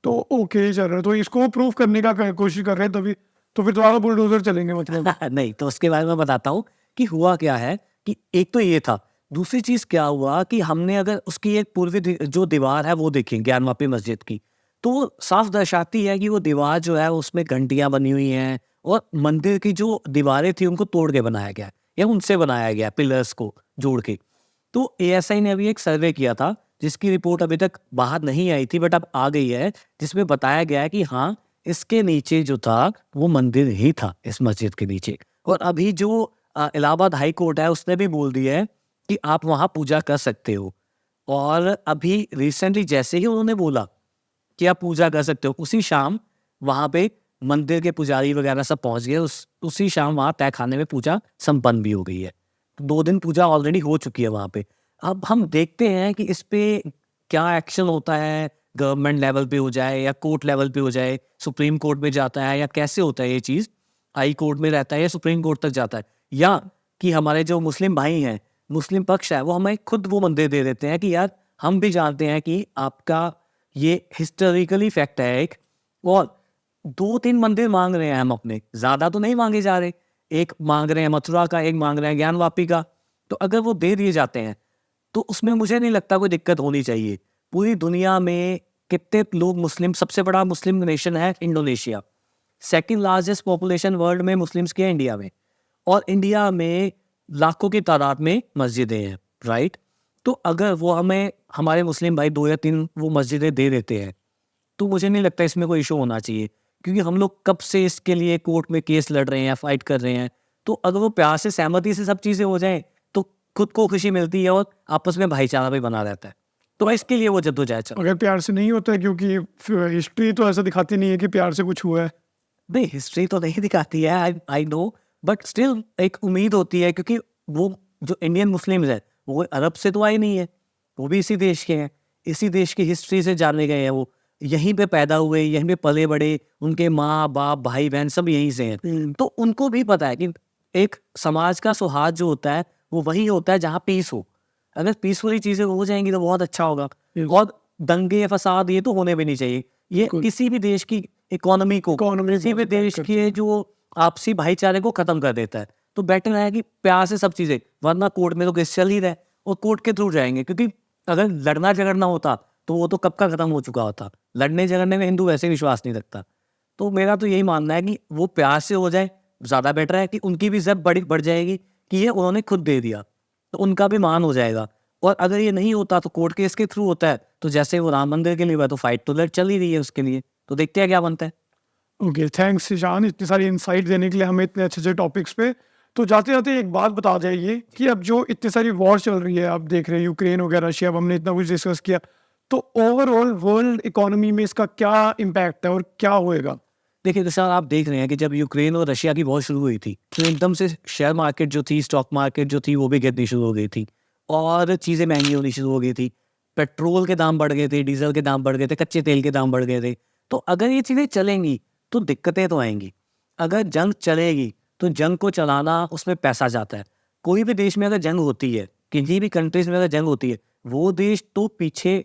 तो ओके चल रहा है, तो इसको प्रूव करने का कोशिश कर रहे हैं, तभी तो फिर दोबारा बुलडोजर चलेंगे मतलब। नहीं, तो उसके बारे में बताता हूँ कि हुआ क्या है कि एक तो ये था, दूसरी चीज़ क्या हुआ कि हमने अगर उसकी एक पूर्वी जो दीवार है वो देखी ज्ञानवापी मस्जिद की, तो वो साफ दर्शाती है कि वो दीवार जो है उसमें घंटियाँ बनी हुई हैं और मंदिर की जो दीवारें थी उनको तोड़ के बनाया गया है या उनसे बनाया गया पिलर्स को जोड़ के। तो एएसआई ने अभी एक सर्वे किया था जिसकी रिपोर्ट अभी तक बाहर नहीं आई थी बट अब आ गई है, जिसमें बताया गया है कि हाँ, इसके नीचे जो था वो मंदिर ही था, इस मस्जिद के नीचे। और अभी जो इलाहाबाद हाई कोर्ट है उसने भी बोल दिया है कि आप वहाँ पूजा कर सकते हो। और अभी रिसेंटली जैसे ही उन्होंने बोला कि आप पूजा कर सकते हो, उसी शाम वहाँ पे मंदिर के पुजारी वगैरह सब पहुँच गए। उसी शाम वहाँ तहखाने में पूजा संपन्न भी हो गई है। 2 दिन पूजा ऑलरेडी हो चुकी है वहाँ पे। अब हम देखते हैं कि इस पे क्या एक्शन होता है, गवर्नमेंट लेवल पे हो जाए या कोर्ट लेवल पे हो जाए, सुप्रीम कोर्ट में जाता है या कैसे होता है ये चीज़? हाई कोर्ट में रहता है या सुप्रीम कोर्ट तक जाता है? या कि हमारे जो मुस्लिम भाई हैं, मुस्लिम पक्ष है, वो हमें खुद वो मंदिर दे देते हैं कि यार हम भी जानते हैं कि आपका ये हिस्टोरिकली फैक्ट है एक, और 2-3 मंदिर माँग रहे हैं हम अपने, ज़्यादा तो नहीं माँगे जा रहे। एक माँग रहे हैं मथुरा का, एक माँग रहे हैं ज्ञानवापी का। तो अगर वो दे दिए जाते हैं, तो उसमें मुझे नहीं लगता कोई दिक्कत होनी चाहिए। पूरी दुनिया में कितने लोग मुस्लिम, सबसे बड़ा मुस्लिम नेशन है Indonesia. Second largest population world में मुस्लिम्स की है इंडिया में। और इंडिया में लाखों की तादाद में मस्जिदें हैं, राइट? तो अगर वो हमें हमारे मुस्लिम भाई 2 या 3 वो मस्जिदें दे देते हैं, तो मुझे नहीं लगता इसमें कोई इशू होना चाहिए। क्योंकि हम लोग कब से इसके लिए कोर्ट में केस लड़ रहे हैं, फाइट कर रहे हैं। तो अगर वो प्यार से, सहमति से सब चीज़ें हो जाएँ, तो खुद को खुशी मिलती है और आपस में भाईचारा भी बना रहता है। तो इसके लिए वो जद्दोजहद चल। अगर प्यार से नहीं होता है, क्योंकि हिस्ट्री तो ऐसा दिखाती नहीं है कि प्यार से कुछ हुआ है। नहीं, हिस्ट्री तो नहीं दिखाती है, आई आई नो, बट स्टिल एक उम्मीद होती है क्योंकि वो जो इंडियन मुस्लिम्स हैं, वो अरब से तो आए नहीं है, वो भी इसी देश के हैं, इसी देश की हिस्ट्री से जाने गए हैं वो, यहीं पे पैदा हुए, यहीं पे पले-बड़े, उनके माँ-बाप, भाई-बहन सब यहीं से हैं। तो उनको भी पता है कि एक समाज का सौहार्द जो होता है, वो वही होता है जहाँ पीस हो। अगर पीसफुली चीज़ें हो जाएँगी तो बहुत अच्छा होगा। और दंगे, फसाद ये तो होने भी नहीं चाहिए। ये बिल्कुल। किसी भी देश की इकोनॉमी को, इकोनॉमी किसी भी बहुत इम्पैक्ट देश करती के जो आपसी भाईचारे को खत्म कर देता है। तो बेटर है कि प्यार से सब चीज़ें, वरना कोर्ट में तो केस चल ही रहा है और कोर्ट के थ्रू जाएँगे, क्योंकि अगर लड़ना झगड़ना होता तो वो तो कब का खत्म हो चुका होता। लड़ने झगड़ने में हिंदू वैसे विश्वास नहीं रखता। तो मेरा तो यही मानना है कि वो प्यार से हो जाए, ज़्यादा बेटर है कि उनकी भी इज़्ज़त बढ़ जाएगी कि ये उन्होंने खुद दे दिया, तो उनका भी मान हो जाएगा। और अगर ये नहीं होता तो कोर्ट केस के थ्रू होता है, तो जैसे वो राम मंदिर के लिए हुआ, तो फाइट तो चल ही रही है उसके लिए। तो देखते हैं क्या बनता है। ओके, थैंक्स ईशान, इतनी सारी इंसाइट देने के लिए हमें इतने अच्छे-अच्छे टॉपिक्स पे। तो जाते-जाते एक बात बता जाइए कि अब जो इतनी सारी वॉर चल रही है, आप देख रहे हैं यूक्रेन हो गया, रशिया, अब हमने इतना कुछ डिस्कस किया, तो ओवरऑल वर्ल्ड इकोनॉमी में इसका क्या इम्पैक्ट है और क्या होएगा? देखिए, जैसा आप देख रहे हैं कि जब यूक्रेन और रशिया की वॉर शुरू हुई थी, तो एकदम से शेयर मार्केट जो थी, स्टॉक मार्केट जो थी, वो भी गिरनी शुरू हो गई थी और चीज़ें महँगी होनी शुरू हो गई थी। पेट्रोल के दाम बढ़ गए थे, डीज़ल के दाम बढ़ गए थे, कच्चे तेल के दाम बढ़ गए थे। तो अगर ये चीज़ें चलेंगी, तो दिक्कतें तो आएँगी। अगर जंग चलेगी, तो जंग को चलाना, उसमें पैसा जाता है। कोई भी देश में अगर जंग होती है, किसी भी कंट्रीज़ में अगर जंग होती है, वो देश तो पीछे,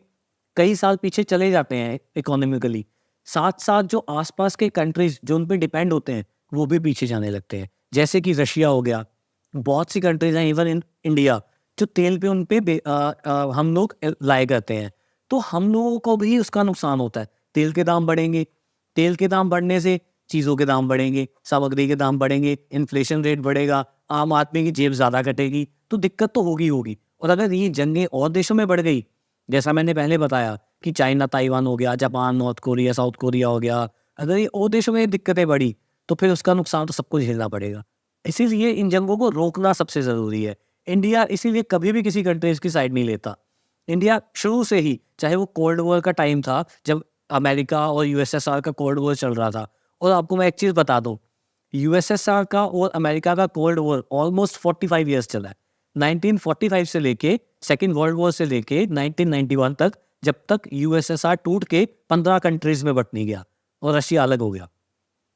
कई साल पीछे चले जाते हैं इकोनॉमिकली। साथ-साथ जो आस-पास के कंट्रीज़ जो उन पे डिपेंड होते हैं, वो भी पीछे जाने लगते हैं। जैसे कि रशिया हो गया, बहुत सी कंट्रीज़ हैं, इवन इन इंडिया, जो तेल पे उन पे हम लोग लाया करते हैं। तो हम लोगों को भी उसका नुकसान होता है। तेल के दाम बढ़ेंगे, तेल के दाम बढ़ने से चीज़ों के दाम बढ़ेंगे, सामग्री के दाम बढ़ेंगे, इन्फ्लेशन रेट बढ़ेगा, आम आदमी की जेब ज़्यादा कटेगी, तो दिक्कत तो होगी ही होगी। और अगर ये जंगें और देशों में बढ़ गई, जैसा मैंने पहले बताया कि चाइना, ताइवान हो गया, Japan, north Korea, south Korea हो गया, अगर ये और देशों में दिक्कतें बढ़ी, तो फिर उसका नुकसान तो सबको झेलना पड़ेगा। इसीलिए इन जंगों को रोकना सबसे ज़रूरी है। इंडिया इसीलिए कभी भी किसी कंट्रीज़ की साइड नहीं लेता। इंडिया शुरू से ही, चाहे वो कोल्ड वॉर का टाइम था, जब अमेरिका और यूएसएसआर का कोल्ड वॉर चल रहा था। और आपको मैं एक चीज़ बता दूँ, यूएसएसआर का और अमेरिका का कोल्ड वॉर ऑलमोस्ट 45 ईयर्स चला है। 1945 से लेके, सेकंड वर्ल्ड वॉर से लेके 1991 तक, जब तक यूएसएसआर टूट के 15 कंट्रीज़ में बँट नहीं गया और रशिया अलग हो गया।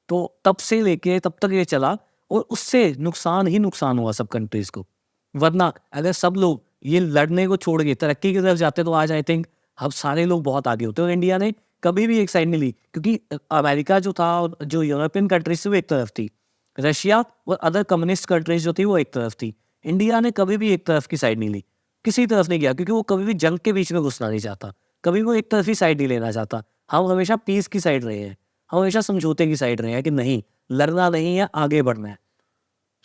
तो तब से लेके तब तक ये चला और उससे नुकसान ही नुकसान हुआ सब कंट्रीज़ को। वरना अगर सब लोग ये लड़ने को छोड़ के तरक्की की तरफ जाते, तो आज आई थिंक अब सारे लोग बहुत आगे होते। और इंडिया ने कभी भी एक साइड नहीं ली, क्योंकि अमेरिका जो था और जो यूरोपियन कंट्रीज़ थी वो एक तरफ थी। रशिया और अदर कम्युनिस्ट कंट्रीज़ जो थी वो एक तरफ थी। इंडिया ने कभी भी एक तरफ की साइड नहीं ली। किसी तरफ नहीं गया, क्योंकि वो कभी भी जंग के बीच में घुसना नहीं चाहता, कभी वो एक तरफी साइड नहीं लेना चाहता। हम हमेशा पीस की साइड रहे हैं, हम हमेशा समझौते की साइड रहे हैं कि नहीं, लड़ना नहीं है, आगे बढ़ना है।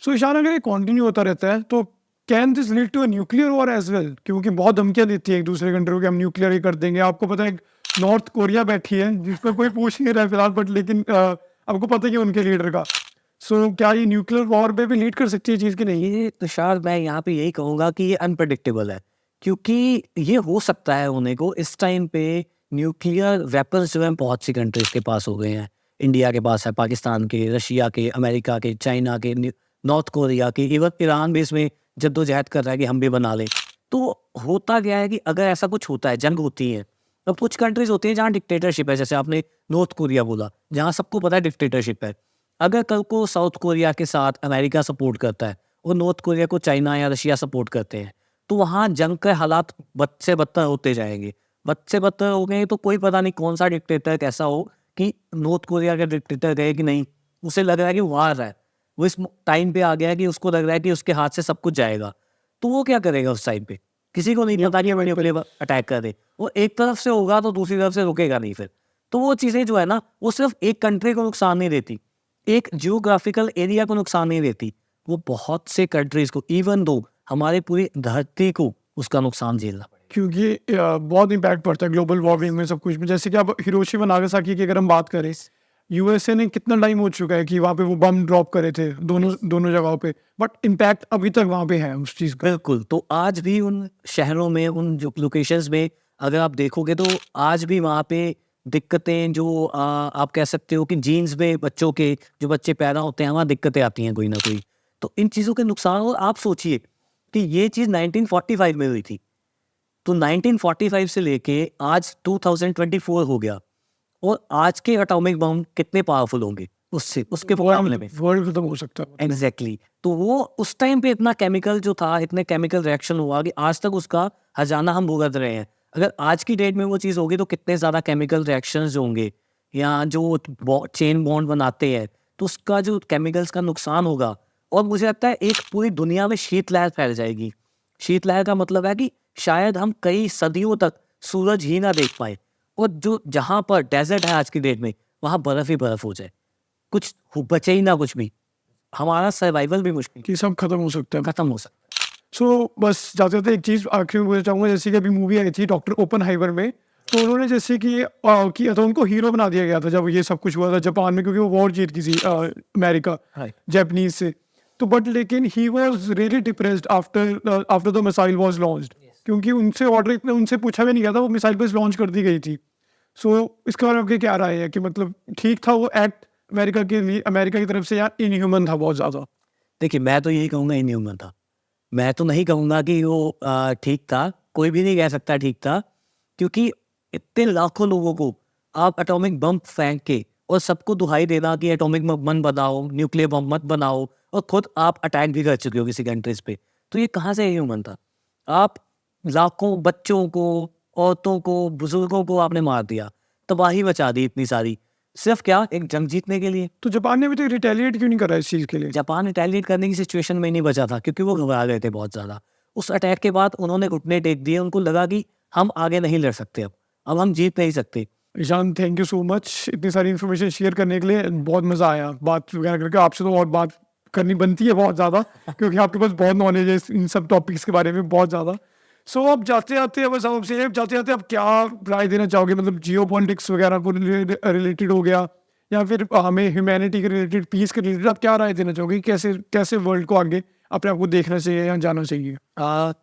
सो ईशान, अगर ये कंटिन्यू होता रहता है तो can this lead to a nuclear war as well? क्योंकि बहुत धमकियां देती है एक दूसरे कंट्री को कि हम न्यूक्लियर ही कर देंगे। आपको पता है नॉर्थ कोरिया बैठी है जिसको कोई पूछ नहीं रहा है फिलहाल, बट लेकिन आपको पता है कि उनके लीडर का। सो क्या ये न्यूक्लियर वॉर पे भी लीड कर सकती है चीज़ की नहीं? ये तुषार, मैं यहाँ पे यही कहूँगा कि ये अनप्रडिक्टेबल है, क्योंकि ये हो सकता है होने को। इस टाइम पे न्यूक्लियर वेपन्स जो हैं बहुत सी कंट्रीज के पास हो गए हैं। इंडिया के पास है, पाकिस्तान के, रशिया के, अमेरिका के, चाइना के, नॉर्थ कोरिया के, इवन ईरान भी इसमें जद्दोजहद कर रहा है कि हम भी बना लें। तो होता क्या है कि अगर ऐसा कुछ होता है, जंग होती है, अब कुछ कंट्रीज होती हैं जहाँ डिक्टेटरशिप है, जैसे आपने नॉर्थ कोरिया बोला, जहाँ सबको पता है डिक्टेटरशिप है। अगर कल को साउथ कोरिया के साथ अमेरिका सपोर्ट करता है और नॉर्थ कोरिया को चाइना या रशिया सपोर्ट करते हैं, तो वहाँ जंग के हालात बद से बदतर होते जाएंगे। बद से बदतर हो गए तो कोई पता नहीं कौन सा डिक्टेटर कैसा हो कि नॉर्थ कोरिया का डिक्टेटर गए कि नहीं, उसे लग रहा है कि वो हार रहा है, वो इस टाइम पे आ गया है कि उसको लग रहा है कि उसके हाथ से सब कुछ जाएगा। तो वो क्या करेगा उस टाइम पे? किसी को नहीं पता कि बड़ी अपने अटैक कर दे। वो एक तरफ से होगा तो दूसरी तरफ से रुकेगा नहीं फिर। तो वो चीज़ें जो है ना, वो सिर्फ एक कंट्री को नुकसान नहीं देती, एक जियोग्राफिकल एरिया को नुकसान नहीं देती, वो बहुत से कंट्रीज को, इवन दो हमारे पूरी धरती को उसका नुकसान झेलना पड़ेगा। क्योंकि बहुत इम्पैक्ट पड़ता है ग्लोबल वार्मिंग में, सब कुछ में। जैसे कि अब हिरोशिमा नागासाकी की अगर हम बात करें, यूएसए ने कितना टाइम हो चुका है कि वहाँ पे वो बम ड्रॉप करे थे दोनों दोनों जगहों पे, बट इम्पैक्ट अभी तक वहाँ पे है उस चीज़ का। बिल्कुल, तो आज भी उन शहरों में, उन जो लोकेशंस में अगर आप देखोगे तो आज भी वहाँ पे दिक्कतें जो आप कह सकते हो कि जीन्स में बच्चों के, जो बच्चे पैदा होते हैं, वहाँ दिक्कतें आती हैं कोई ना कोई। तो इन चीज़ों के नुकसान, और आप सोचिए कि ये चीज़ 1945 में हुई थी, तो 1945 से लेके आज 2024 हो गया, और आज के एटॉमिक बम कितने पावरफुल होंगे उससे, उसके मुकाबले में। वर्ल्ड खत्म हो सकता है। एग्जैक्टली तो वो उस टाइम पे इतना केमिकल जो था, इतने केमिकल रिएक्शन हुआ कि आज तक उसका हर्जाना हम भुगत रहे हैं। अगर आज की डेट में वो चीज़ होगी तो कितने ज़्यादा केमिकल रिएक्शंस होंगे, या जो चेन बॉन्ड बनाते हैं, तो उसका जो केमिकल्स का नुकसान होगा। और मुझे लगता है एक पूरी दुनिया में शीतलहर फैल जाएगी। शीतलहर का मतलब है कि शायद हम कई सदियों तक सूरज ही ना देख पाए, और जो जहाँ पर डेजर्ट है आज की डेट में, वहाँ बर्फ़ ही बर्फ़ हो जाए, कुछ बचे ही ना कुछ भी, हमारा सर्वाइवल भी मुश्किल, कि सब खत्म हो सकता है। खत्म हो सकता है। सो बस जाते जाते एक चीज़ आखिर में बोलना चाहूँगा, जैसे कि अभी मूवी आई थी डॉक्टर ओपनहाइमर में, तो उन्होंने जैसे कि किया था, उनको हीरो बना दिया गया था जब ये सब कुछ हुआ था जापान में, क्योंकि वो वॉर जीत गई थी अमेरिका जापानीज से। तो बट लेकिन he was really depressed after after the missile was launched, क्योंकि उनसे ऑर्डर इतना उनसे पूछा भी नहीं गया था, वो मिसाइल बस लॉन्च कर दी गई थी। सो इसके बारे में आपकी क्या राय है कि मतलब ठीक था वो एक्ट अमेरिका के लिए, अमेरिका की तरफ से, या इनह्यूमन था बहुत ज़्यादा? देखिए, मैं तो यही कहूँगा इनह्यूमन था। मैं तो नहीं कहूँगा कि वो ठीक था, कोई भी नहीं कह सकता ठीक था, क्योंकि इतने लाखों लोगों को आप एटॉमिक बम फेंक के और सबको दुहाई देना कि एटॉमिक बम मत बनाओ, न्यूक्लियर बम मत बनाओ, और खुद आप अटैक भी कर चुके हो किसी कंट्रीज पे, तो ये कहाँ से ह्यूमन था? आप लाखों बच्चों को, औरतों को, बुजुर्गों को आपने मार दिया, तबाही मचा दी इतनी सारी, सिर्फ क्या, एक जंग जीतने के लिए। तो जापान ने भी तो रिटेलिएट क्यों नहीं करा इस चीज़ के लिए? जापान रिटेलिएट करने की सिचुएशन में नहीं बचा था, क्योंकि वो घबरा गए थे बहुत ज़्यादा। उस अटैक के बाद उन्होंने घुटने टेक दिए, उनको लगा कि हम आगे नहीं लड़ सकते, अब हम जीत नहीं सकते। Ishaan, thank you so much इतनी सारी इन्फॉर्मेशन शेयर करने के लिए। बहुत मज़ा आया बात वगैरह करके आपसे, तो और बात करनी बनती है बहुत ज़्यादा, क्योंकि आपके पास बहुत नॉलेज है इन सब टॉपिक्स के बारे में, बहुत ज़्यादा। सो अब जाते जाते, बस आपसे जाते जाते आप क्या राय देना चाहोगे? मतलब जियो पॉलिटिक्स वगैरह को रिलेटेड हो गया, या फिर हमें ह्यूमैनिटी के रिलेटेड, पीस के रिलेटेड, आप क्या राय देना चाहोगे? कैसे कैसे वर्ल्ड को आगे अपने आप को देखना चाहिए या जाना चाहिए?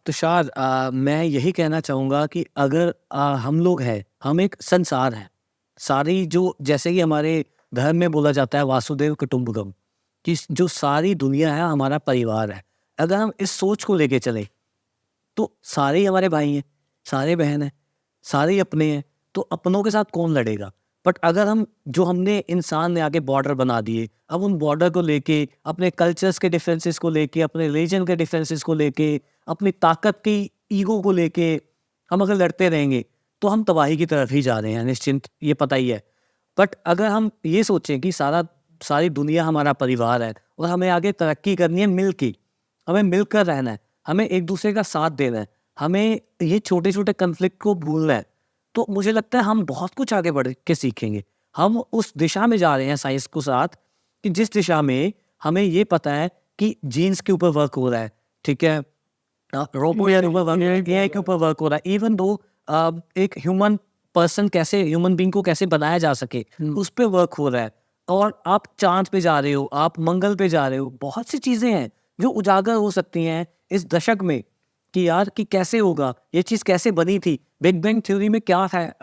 तुषार, मैं यही कहना चाहूँगा कि अगर हम लोग हैं, हम एक संसार हैं, सारी जो, जैसे कि हमारे धर्म में बोला जाता है वासुदेव कुटुंबकम, कि जो सारी दुनिया है हमारा परिवार है। अगर हम इस सोच को लेके चले तो सारे ही हमारे भाई हैं, सारे बहन हैं, सारे ही अपने हैं, तो अपनों के साथ कौन लड़ेगा? बट अगर हम, जो हमने, इंसान ने आगे बॉर्डर बना दिए, अब उन बॉर्डर को लेके, अपने कल्चर्स के डिफरेंसेस को लेके, अपने रिलीजन के डिफरेंसेस को लेके, अपनी ताकत की ईगो को लेके हम अगर लड़ते रहेंगे तो हम तबाही की तरफ ही जा रहे हैं, निश्चिंत, ये पता ही है। बट अगर हम ये सोचें कि सारी दुनिया हमारा परिवार है और हमें आगे तरक्की करनी है मिल के, हमें मिलकर रहना है, हमें एक दूसरे का साथ देना है, हमें ये छोटे-छोटे कॉन्फ्लिक्ट को भूलना है। तो मुझे लगता है हम बहुत कुछ आगे बढ़ के सीखेंगे। हम उस दिशा में जा रहे हैं साइंस के साथ कि जिस दिशा में हमें ये पता है कि जीन्स के ऊपर वर्क हो रहा है, ठीक है? रोबोट के ऊपर वर्क, एआई के ऊपर वर्क हो रहा है। इवन दो एक ह्यूमन पर्सन कैसे, ह्यूमन बीइंग को कैसे बनाया जा सके, उस पे वर्क हो रहा है। और आप चाँद पे जा रहे हो, आप मंगल पे जा रहे हो। बहुत सी चीज़ें हैं जो उजागर हो सकती हैं इस दशक में कि यार कि कैसे होगा, ये चीज़ कैसे बनी थी, बिग बैंग थ्योरी में क्या है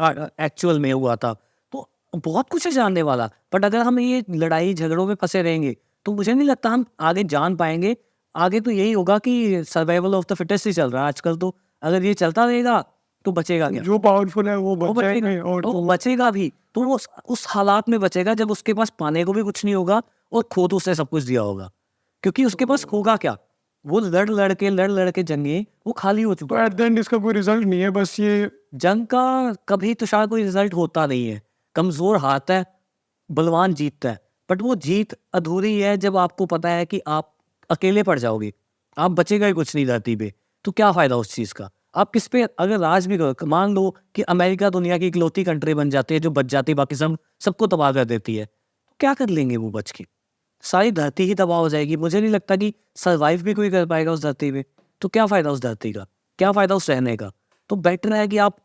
एक्चुअल में हुआ था। तो बहुत कुछ है जानने वाला, बट अगर हम ये लड़ाई झगड़ों में फँसे रहेंगे, तो मुझे नहीं लगता हम आगे जान पाएँगे। आगे तो यही होगा कि सर्वाइवल ऑफ द फिटेस्ट ही चल रहा है आजकल तो। अगर ये चलता रहेगा, तो बचेगा क्या? जो पावरफुल है वो वो बच जाएंगे बचेगा, और वो बचेगा भी, तो वो उस हालात में बचेगा जब उसके पास पाने को भी कुछ नहीं होगा और खुद उसने सब कुछ दिया होगा। क्योंकि उसके पास होगा क्या? वो लड़-लड़ के जंगें वो खाली हो तो चुका है। एट द एंड इसका कोई रिजल्ट नहीं है, बस ये जंग का कभी तुषार कोई रिजल्ट होता नहीं है। कमज़ोर हारता है, बलवान जीतता है। बट वो जीत अधूरी है जब आपको पता है कि आप अकेले पड़ जाओगे। आप बचेगा ही कुछ नहीं धरती पे। तो क्या फ़ायदा उस चीज़ का? आप किस पे अगर राज भी करो, मान लो कि अमेरिका दुनिया की इकलौती कंट्री बन जाती है जो बच जाती है, बाकी सबको तबाह कर देती है। तो क्या कर लेंगे वो बच के? सारी धरती ही तबाह हो जाएगी। मुझे नहीं लगता कि सर्वाइव भी कोई कर पाएगा उस धरती पे। तो क्या फ़ायदा उस धरती का? क्या फ़ायदा उस रहने का? तो बेटर है कि आप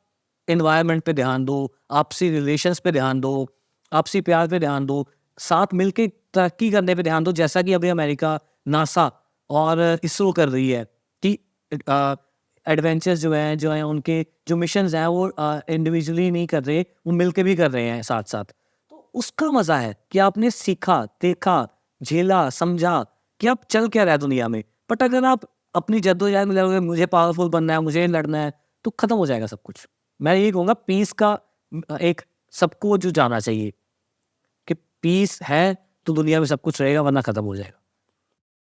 एनवायरनमेंट पे ध्यान दो, आपसी रिलेशंस पे ध्यान दो, आपसी प्यार पे ध्यान दो, साथ मिलके तरक्की करने पे ध्यान दो। जैसा कि अभी अमेरिका, नासा और इसरो कर रही है कि एडवेंचर्स जो हैं उनके जो मिशंस हैं वो इंडिविजुअली नहीं कर रहे, वो मिलके भी कर रहे हैं साथ-साथ। तो उसका मज़ा है कि आपने सीखा, देखा, झेला, समझा कि आप चल क्या रहा है दुनिया में। बट अगर आप अपनी जद्दोजहद में लगोगे, मुझे पावरफुल बनना है, मुझे लड़ना है, तो खत्म हो जाएगा सब कुछ। मैं यही कहूँगा पीस का एक सबको जो जाना चाहिए कि पीस है तो दुनिया में सब कुछ रहेगा, वरना खत्म हो जाएगा।